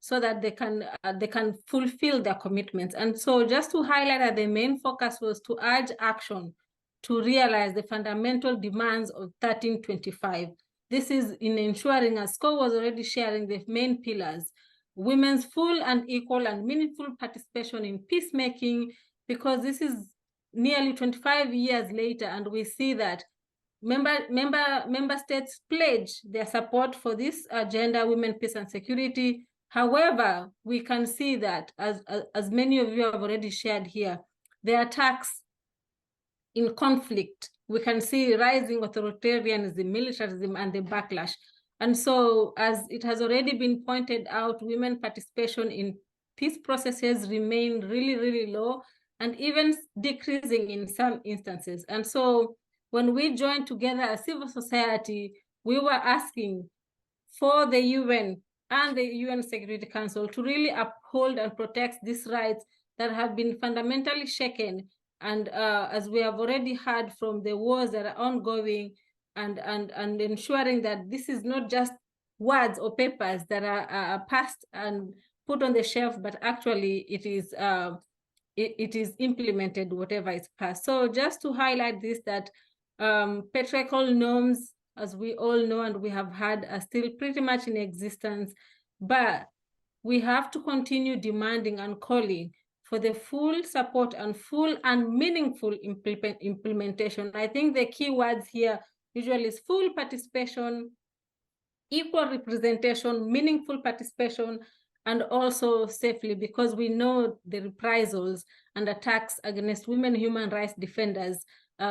so that they can fulfill their commitments. And so just to highlight that the main focus was to urge action to realize the fundamental demands of 1325. This is in ensuring, as Sko was already sharing, the main pillars, women's full and equal and meaningful participation in peacemaking, because this is nearly 25 years later, and we see that member states pledge their support for this agenda, women, peace and security. However, we can see that, as many of you have already shared here, the attacks in conflict, we can see rising authoritarianism, militarism, and the backlash. And so, as it has already been pointed out, women participation in peace processes remain really, really low, and even decreasing in some instances. And so, when we joined together as civil society, we were asking for the UN and the UN Security Council to really uphold and protect these rights that have been fundamentally shaken. And as we have already heard from the wars that are ongoing, and ensuring that this is not just words or papers that are passed and put on the shelf, but actually it is implemented, whatever is passed. So just to highlight this, that patriarchal norms, as we all know and we have heard, are still pretty much in existence, but we have to continue demanding and calling for the full support and full and meaningful implementation. I think the key words here usually is full participation, equal representation, meaningful participation, and also safely, because we know the reprisals and attacks against women human rights defenders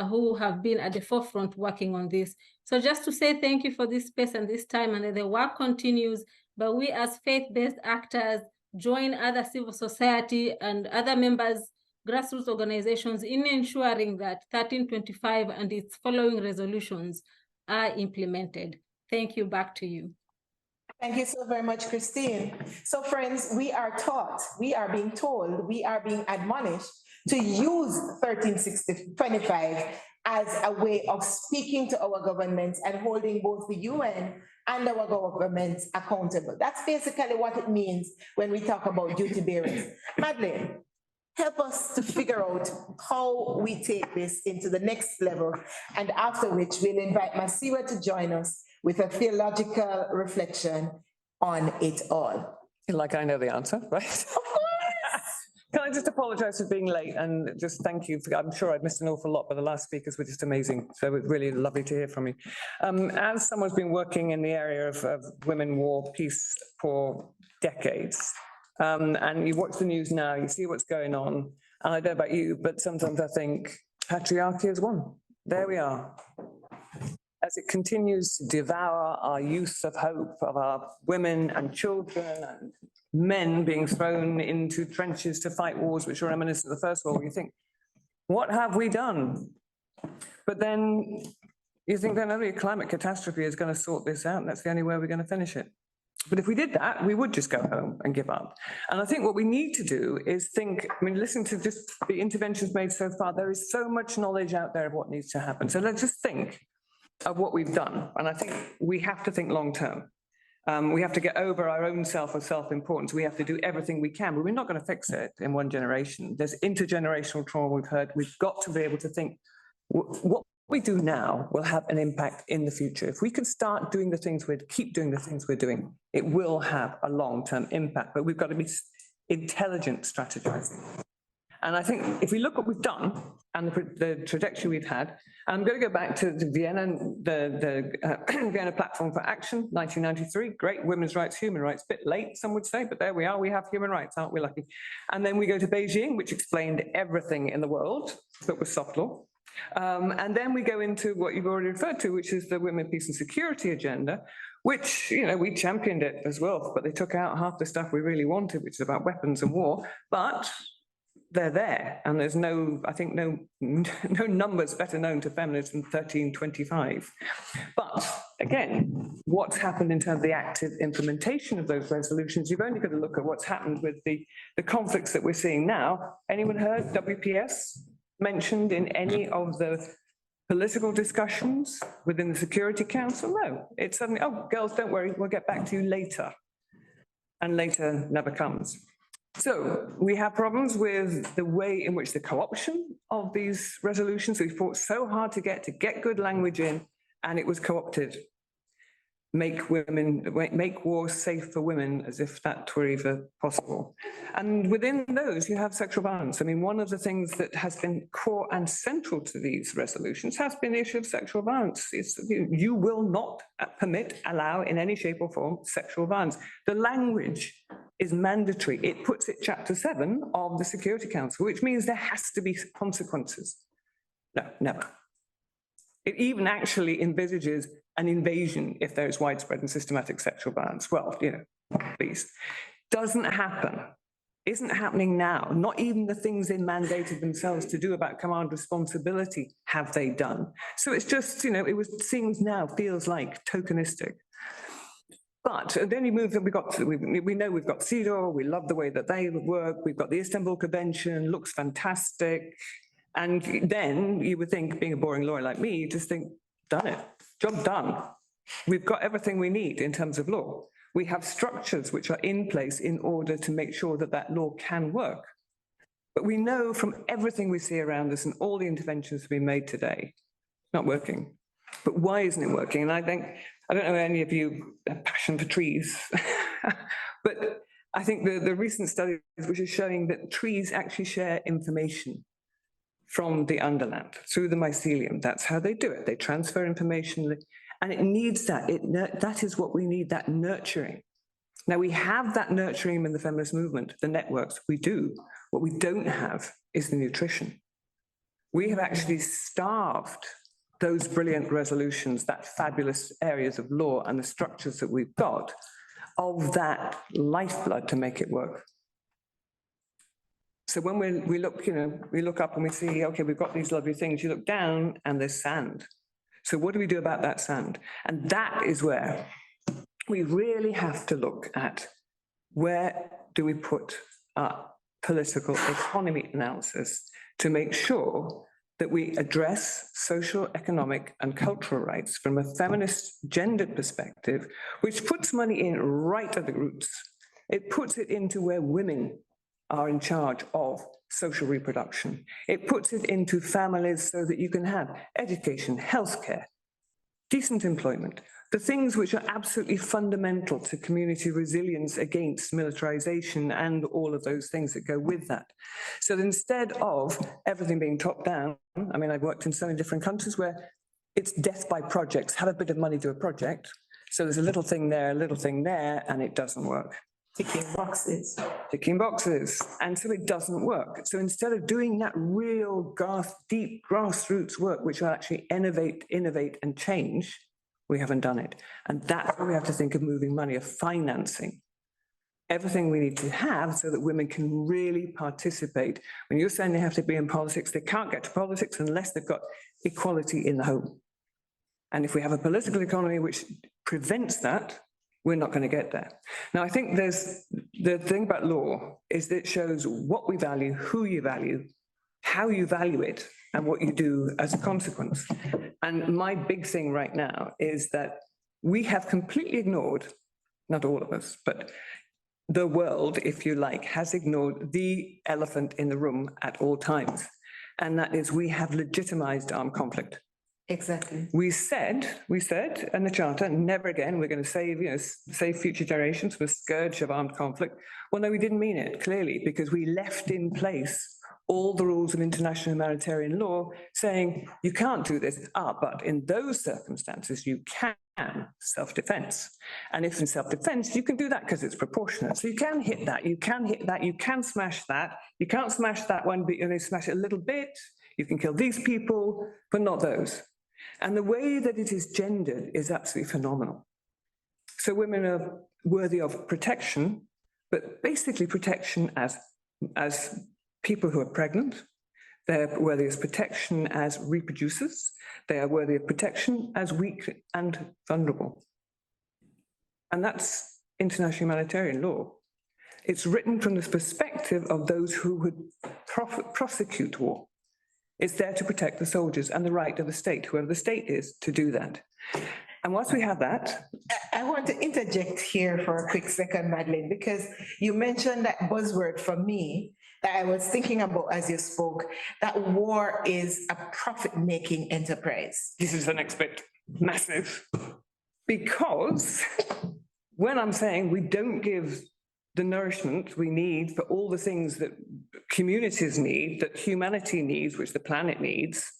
who have been at the forefront working on this. So just to say thank you for this space and this time, and the work continues, but we as faith-based actors join other civil society and other members, grassroots organizations, in ensuring that 1325 and its following resolutions are implemented. Thank you. Back to you. Thank you so very much, Christine. So friends, we are taught, we are being told, we are being admonished to use 1325 as a way of speaking to our governments and holding both the UN and our governments accountable. That's basically what it means when we talk about duty bearers. Madeleine, help us to figure out how we take this into the next level, and after which we'll invite Masiwa to join us with a theological reflection on it all. Like I know the answer, right? Can I just apologize for being late and just thank you? I'm sure I've missed an awful lot, but the last speakers were just amazing. So it's really lovely to hear from you. As someone's been working in the area of women, war, peace for decades, and you watch the news now, you see what's going on. And I don't know about you, but sometimes I think patriarchy has won. There we are. As it continues to devour our youth of hope, of our women and children and men being thrown into trenches to fight wars which are reminiscent of the First World War, you think, what have we done? But then you think that only a climate catastrophe is going to sort this out, and that's the only way we're going to finish it. But if we did that, we would just go home and give up. And I think what we need to do is think, I mean, listen to just the interventions made so far. There is so much knowledge out there of what needs to happen. So let's just think of what we've done. And I think we have to think long term. We have to get over our own self-importance. We have to do everything we can, but we're not going to fix it in one generation. There's intergenerational trauma we've heard. We've got to be able to think what we do now will have an impact in the future. If we can start doing the things keep doing the things we're doing, it will have a long-term impact, but we've got to be intelligent strategizing. And I think if we look what we've done and the trajectory we've had, I'm going to go back to Vienna, the Vienna Platform for Action, 1993, great women's rights, human rights, bit late, some would say, but there we are, we have human rights, aren't we lucky? And then we go to Beijing, which explained everything in the world, but with soft law. And then we go into what you've already referred to, which is the Women, Peace and Security agenda, which, you know, we championed it as well, but they took out half the stuff we really wanted, which is about weapons and war, but they're there, and there's no, I think, no numbers better known to feminists than 1325. But again, what's happened in terms of the active implementation of those resolutions? You've only got to look at what's happened with the conflicts that we're seeing now. Anyone heard WPS mentioned in any of the political discussions within the Security Council? No, it's suddenly, oh, girls, don't worry, we'll get back to you later. And later never comes. So we have problems with the way in which the co-option of these resolutions we fought so hard to get good language in, and it was co-opted. make war safe for women, as if that were even possible. And within those, you have sexual violence. I mean, one of the things that has been core and central to these resolutions has been the issue of sexual violence. You will not allow in any shape or form sexual violence. The language is mandatory. It puts it chapter 7 of the Security Council, which means there has to be consequences. No, never. It even actually envisages an invasion if there is widespread and systematic sexual violence. Well, please. Doesn't happen. Isn't happening now. Not even the things they mandated themselves to do about command responsibility have they done. So it's just, it seems now, feels like tokenistic. But then you move, we know we've got CEDAW, we love the way that they work, we've got the Istanbul Convention, looks fantastic. And then you would think, being a boring lawyer like me, you just think, done it, job done. We've got everything we need in terms of law. We have structures which are in place in order to make sure that that law can work. But we know from everything we see around us and all the interventions we made today, it's not working. But why isn't it working? And I think, I don't know any of you have passion for trees, but I think the recent studies which are showing that trees actually share information from the underland through the mycelium. That's how they do it. They transfer information, and it needs that. That is what we need, that nurturing. Now, we have that nurturing in the feminist movement, the networks, we do. What we don't have is the nutrition. We have actually starved those brilliant resolutions, that fabulous areas of law and the structures that we've got, of that lifeblood to make it work. So when we look up and we see, okay, we've got these lovely things, you look down and there's sand. So what do we do about that sand? And that is where we really have to look at, where do we put our political economy analysis to make sure that we address social, economic, and cultural rights from a feminist gendered perspective, which puts money in right at the roots. It puts it into where women are in charge of social reproduction. It puts it into families so that you can have education, healthcare, decent employment, the things which are absolutely fundamental to community resilience against militarization and all of those things that go with that. So instead of everything being top down, I mean, I've worked in so many different countries where it's death by projects, have a bit of money, do a project. So there's a little thing there, and it doesn't work. Ticking boxes. Ticking boxes. And so it doesn't work. So instead of doing that real deep grassroots work, which will actually innovate, and change, we haven't done it. And that's where we have to think of moving money, of financing everything we need to have so that women can really participate. When you're saying they have to be in politics, they can't get to politics unless they've got equality in the home. And if we have a political economy which prevents that, we're not going to get there. Now, I think there's the thing about law is that it shows what we value, who you value, how you value it, and what you do as a consequence. And my big thing right now is that we have completely ignored, not all of us, but the world, if you like, has ignored the elephant in the room at all times. And that is, we have legitimized armed conflict. Exactly. We said in the Charter, never again, we're going to save future generations from the scourge of armed conflict. Well, no, we didn't mean it, clearly, because we left in place all the rules of international humanitarian law saying you can't do this, but in those circumstances, you can self-defense. And if in self-defense, you can do that because it's proportionate. So you can hit that, you can hit that, you can smash that. You can't smash that one, but you only smash it a little bit. You can kill these people, but not those. And the way that it is gendered is absolutely phenomenal. So women are worthy of protection, but basically protection as people who are pregnant. They're worthy of protection as reproducers. They are worthy of protection as weak and vulnerable. And that's international humanitarian law. It's written from the perspective of those who would prosecute war. It's there to protect the soldiers and the right of the state, whoever the state is, to do that. And once we have that... I want to interject here for a quick second, Madeleine, because you mentioned that buzzword for me that I was thinking about as you spoke, that war is a profit-making enterprise. This is the next bit. Massive. Because when I'm saying we don't give the nourishment we need for all the things that communities need, that humanity needs, which the planet needs,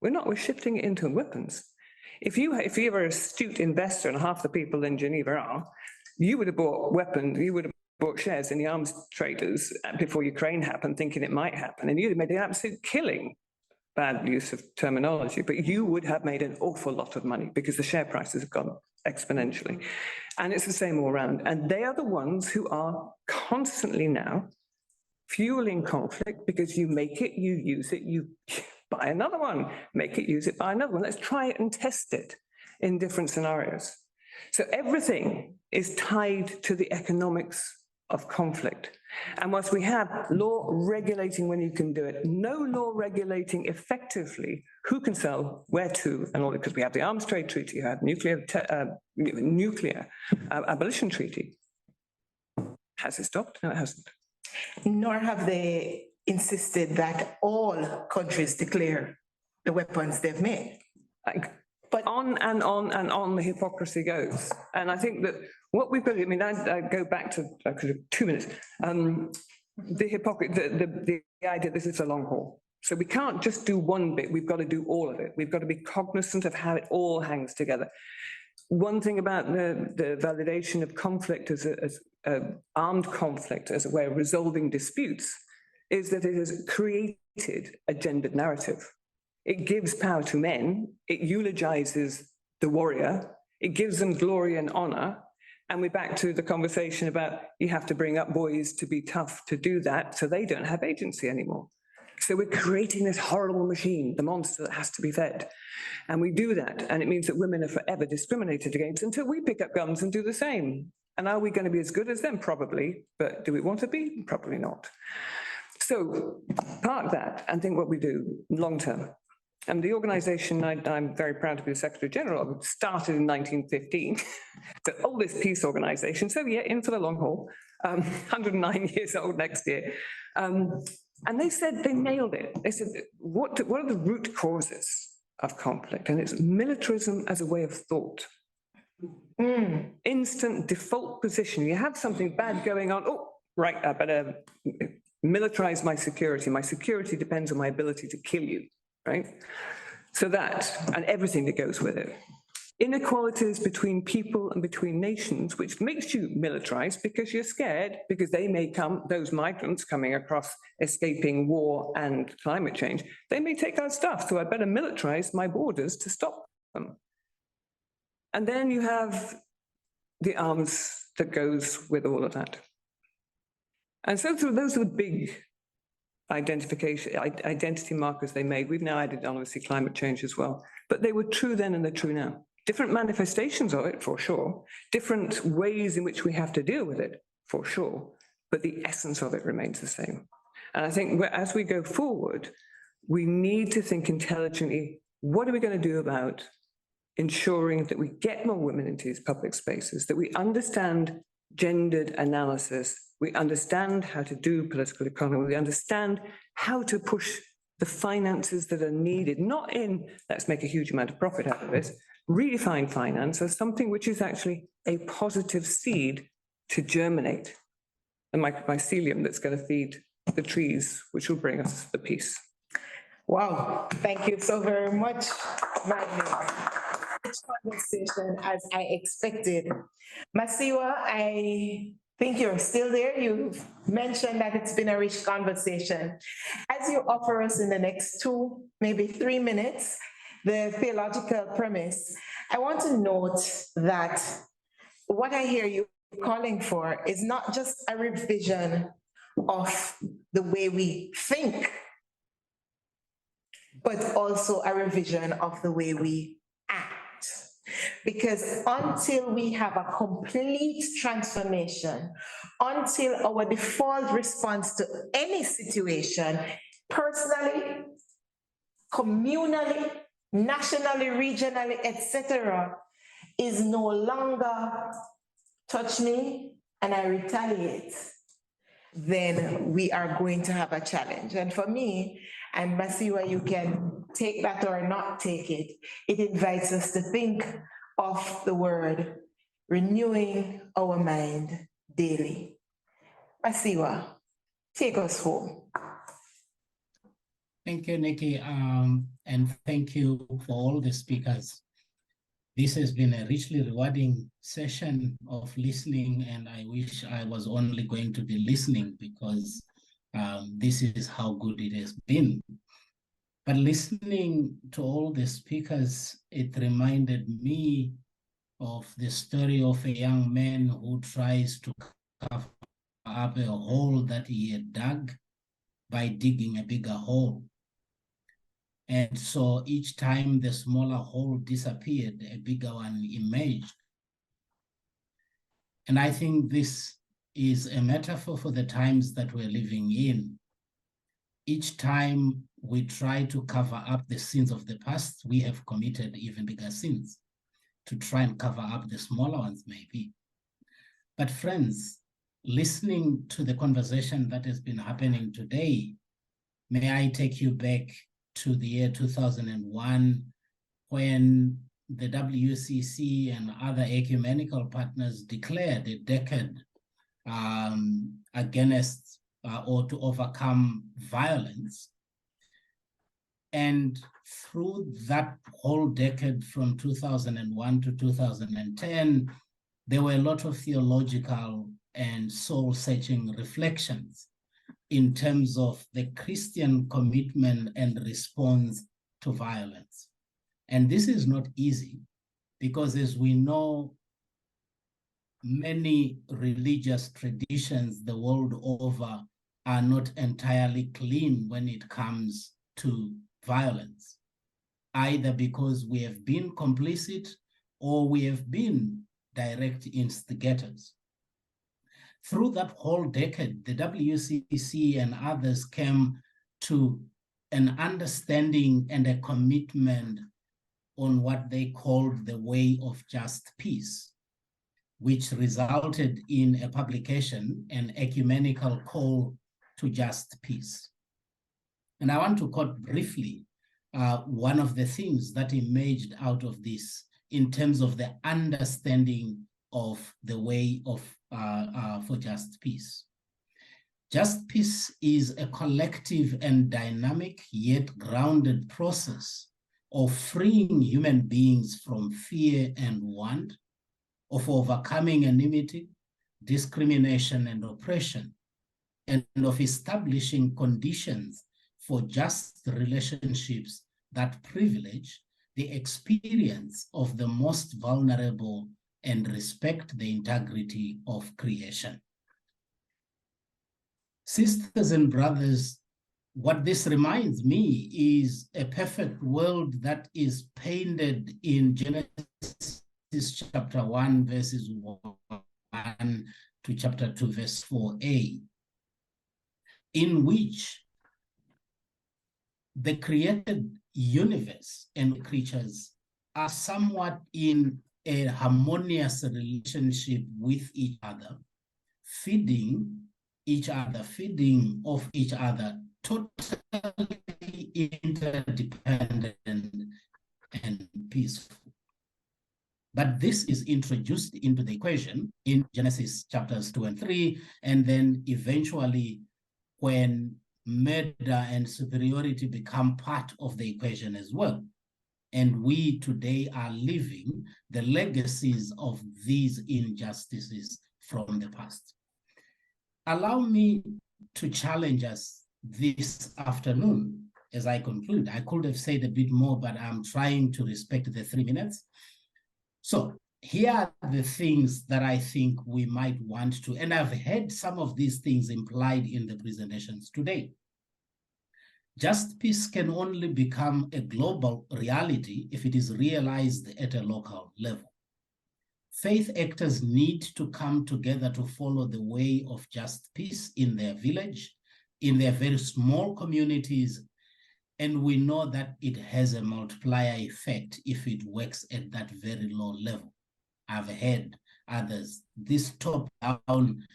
we're shifting it into weapons. If you were an astute investor, and half the people in Geneva are, you would have bought weapons, you would have bought shares in the arms traders before Ukraine happened, thinking it might happen, and you'd have made an absolute killing. Bad use of terminology, but you would have made an awful lot of money because the share prices have gone exponentially. And it's the same all around. And they are the ones who are constantly now fueling conflict, because you make it, you use it, you buy another one, make it, use it, buy another one. Let's try it and test it in different scenarios. So everything is tied to the economics of conflict. And whilst we have law regulating when you can do it, no law regulating effectively who can sell, where to, and all, because we have the arms trade treaty, you have nuclear abolition treaty. Has it stopped? No, it hasn't. Nor have they insisted that all countries declare the weapons they've made. But on and on and on the hypocrisy goes. And I think that what we've got, I mean, I go back to 2 minutes. The idea this is a long haul. So we can't just do one bit, we've got to do all of it. We've got to be cognizant of how it all hangs together. One thing about the validation of conflict as armed conflict as a way of resolving disputes is that it has created a gendered narrative. It gives power to men, it eulogizes the warrior, it gives them glory and honor, and we're back to the conversation about you have to bring up boys to be tough to do that, so they don't have agency anymore. So we're creating this horrible machine, the monster that has to be fed. And we do that, and it means that women are forever discriminated against until we pick up guns and do the same. And are we going to be as good as them? Probably, but do we want to be? Probably not. So park that and think what we do long term. And the organization, I'm very proud to be the Secretary General of, started in 1915, the oldest peace organization. So yeah, in for the long haul, 109 years old next year. And they said, they nailed it. They said, what are the root causes of conflict? And it's militarism as a way of thought. Instant default position. You have something bad going on. Oh, right, I better militarize my security. My security depends on my ability to kill you. Right? So that, and everything that goes with it. Inequalities between people and between nations, which makes you militarized because you're scared, because they may come, those migrants coming across, escaping war and climate change, they may take our stuff, so I better militarize my borders to stop them. And then you have the arms that goes with all of that. And so those are the big identity markers they made. We've now added, obviously, climate change as well. But they were true then and they're true now. Different manifestations of it, for sure. Different ways in which we have to deal with it, for sure. But the essence of it remains the same. And I think as we go forward, we need to think intelligently, what are we going to do about ensuring that we get more women into these public spaces, that we understand gendered analysis, we understand how to do political economy, we understand how to push the finances that are needed, not in, let's make a huge amount of profit out of this, redefine finance as something which is actually a positive seed to germinate, a mycelium that's going to feed the trees, which will bring us the peace. Wow, thank you so very much, Madeleine. This conversation as I expected. Masiwa, I think you're still there. You've mentioned that it's been a rich conversation. As you offer us in the next 2, maybe 3 minutes, the theological premise, I want to note that what I hear you calling for is not just a revision of the way we think, but also a revision of the way we act. Because until we have a complete transformation, until our default response to any situation, personally, communally, nationally, regionally, etc., is no longer touch me and I retaliate, then we are going to have a challenge. And for me, and Masiwa, you can take that or not take it, it invites us to think of the word, renewing our mind daily. Asiwa, take us home. Thank you, Nikki, and thank you for all the speakers. This has been a richly rewarding session of listening, and I wish I was only going to be listening because this is how good it has been. But listening to all the speakers, it reminded me of the story of a young man who tries to cover up a hole that he had dug by digging a bigger hole. And so each time the smaller hole disappeared, a bigger one emerged. And I think this is a metaphor for the times that we're living in. Each time we try to cover up the sins of the past, we have committed even bigger sins to try and cover up the smaller ones maybe. But friends, listening to the conversation that has been happening today, may I take you back to the year 2001, when the WCC and other ecumenical partners declared a decade against or to overcome violence. And through that whole decade from 2001 to 2010, there were a lot of theological and soul-searching reflections in terms of the Christian commitment and response to violence. And this is not easy because, as we know, many religious traditions the world over are not entirely clean when it comes to violence, either because we have been complicit or we have been direct instigators. Through that whole decade, the WCC and others came to an understanding and a commitment on what they called the way of just peace, which resulted in a publication, an ecumenical call to just peace. And I want to quote briefly one of the things that emerged out of this in terms of the understanding of the way of for just peace. Just peace is a collective and dynamic yet grounded process of freeing human beings from fear and want, of overcoming enmity, discrimination and oppression, and of establishing conditions for just relationships that privilege the experience of the most vulnerable and respect the integrity of creation. Sisters and brothers, what this reminds me is a perfect world that is painted in Genesis chapter 1, verses 1 to chapter 2, verse 4a, in which the created universe and creatures are somewhat in a harmonious relationship with each other, feeding each other, feeding off each other, totally interdependent and peaceful. But this is introduced into the equation in Genesis chapters 2 and 3, and then eventually when murder and superiority become part of the equation as well. And we today are living the legacies of these injustices from the past. Allow me to challenge us this afternoon as I conclude. I could have said a bit more, but I'm trying to respect the 3 minutes. So here are the things that I think we might want to, and I've heard some of these things implied in the presentations today. Just peace can only become a global reality if it is realized at a local level. Faith actors need to come together to follow the way of just peace in their village, in their very small communities, and we know that it has a multiplier effect if it works at that very low level. I've heard others, this top-down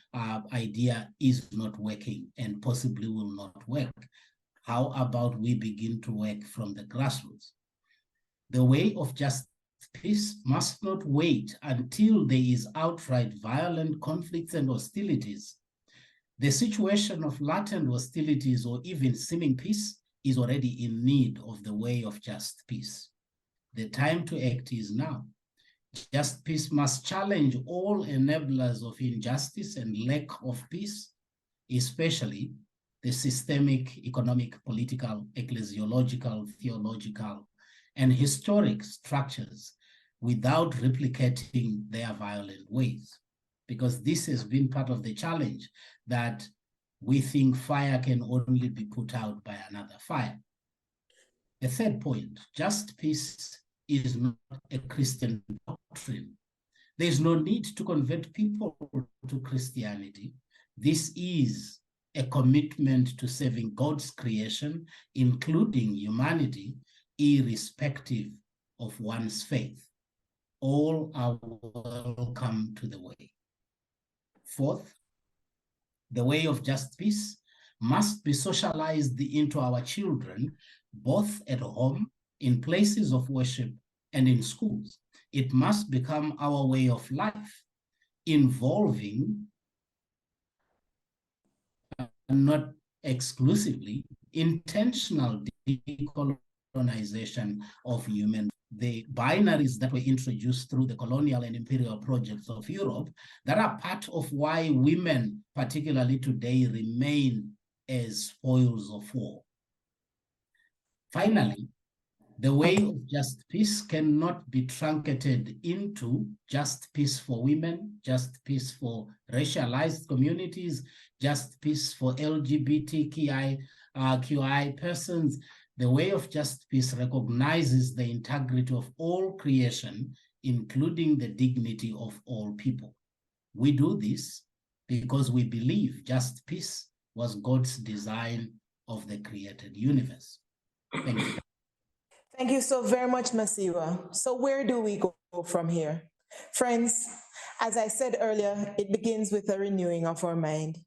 idea is not working and possibly will not work. How about we begin to work from the grassroots? The way of just peace must not wait until there is outright violent conflicts and hostilities. The situation of latent hostilities or even seeming peace is already in need of the way of just peace. The time to act is now. Just peace must challenge all enablers of injustice and lack of peace, especially the systemic, economic, political, ecclesiological, theological, and historic structures without replicating their violent ways. Because this has been part of the challenge, that we think fire can only be put out by another fire. The third point, just peace is not a Christian doctrine. There is no need to convert people to Christianity. This is a commitment to saving God's creation, including humanity, irrespective of one's faith. All are welcome to the way. Fourth, the way of just peace must be socialized into our children, both at home, in places of worship, and in schools. It must become our way of life, involving, not exclusively, intentional decolonization of human. The binaries that were introduced through the colonial and imperial projects of Europe that are part of why women, particularly today, remain as spoils of war. Finally, the way of just peace cannot be truncated into just peace for women, just peace for racialized communities, just peace for LGBTQI persons. The way of just peace recognizes the integrity of all creation, including the dignity of all people. We do this because we believe just peace was God's design of the created universe. Thank you. Thank you so very much, Masiwa. So where do we go from here? Friends, as I said earlier, it begins with a renewing of our mind.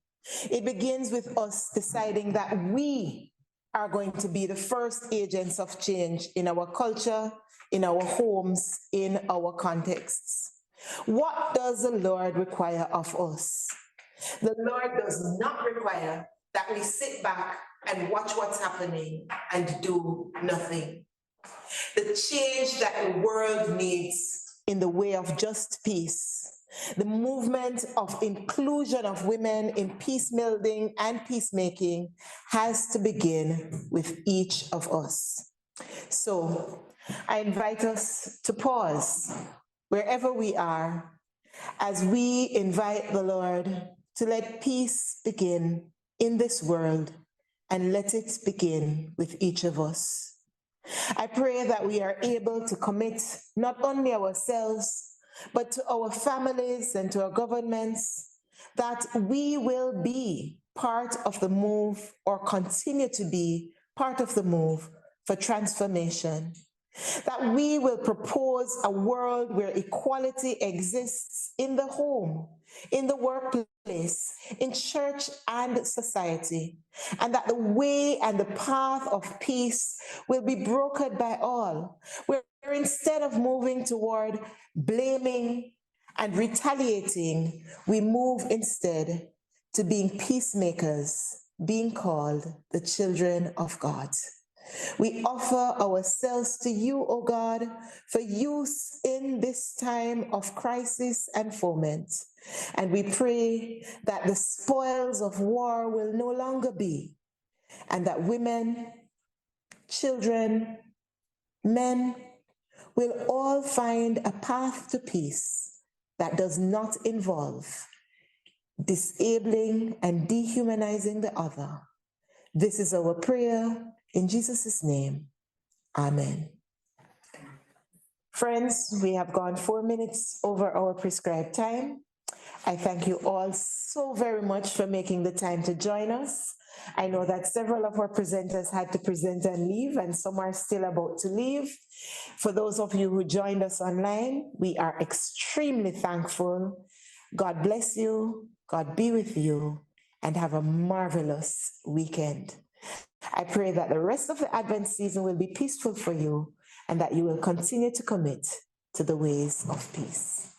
It begins with us deciding that we are going to be the first agents of change in our culture, in our homes, in our contexts. What does the Lord require of us? The Lord does not require that we sit back and watch what's happening and do nothing. The change that the world needs in the way of just peace, the movement of inclusion of women in peace building and peacemaking has to begin with each of us. So I invite us to pause wherever we are as we invite the Lord to let peace begin in this world and let it begin with each of us. I pray that we are able to commit not only ourselves, but to our families and to our governments, that we will be part of the move or continue to be part of the move for transformation. That we will propose a world where equality exists in the home, in the workplace, in church and society, and that the way and the path of peace will be brokered by all, where instead of moving toward blaming and retaliating, we move instead to being peacemakers, being called the children of God. We offer ourselves to you, O God, for use in this time of crisis and foment. And we pray that the spoils of war will no longer be, and that women, children, men will all find a path to peace that does not involve disabling and dehumanizing the other. This is our prayer. In Jesus' name, amen. Friends, we have gone 4 minutes over our prescribed time. I thank you all so very much for making the time to join us. I know that several of our presenters had to present and leave, and some are still about to leave. For those of you who joined us online, we are extremely thankful. God bless you, God be with you, and have a marvelous weekend. I pray that the rest of the Advent season will be peaceful for you and that you will continue to commit to the ways of peace.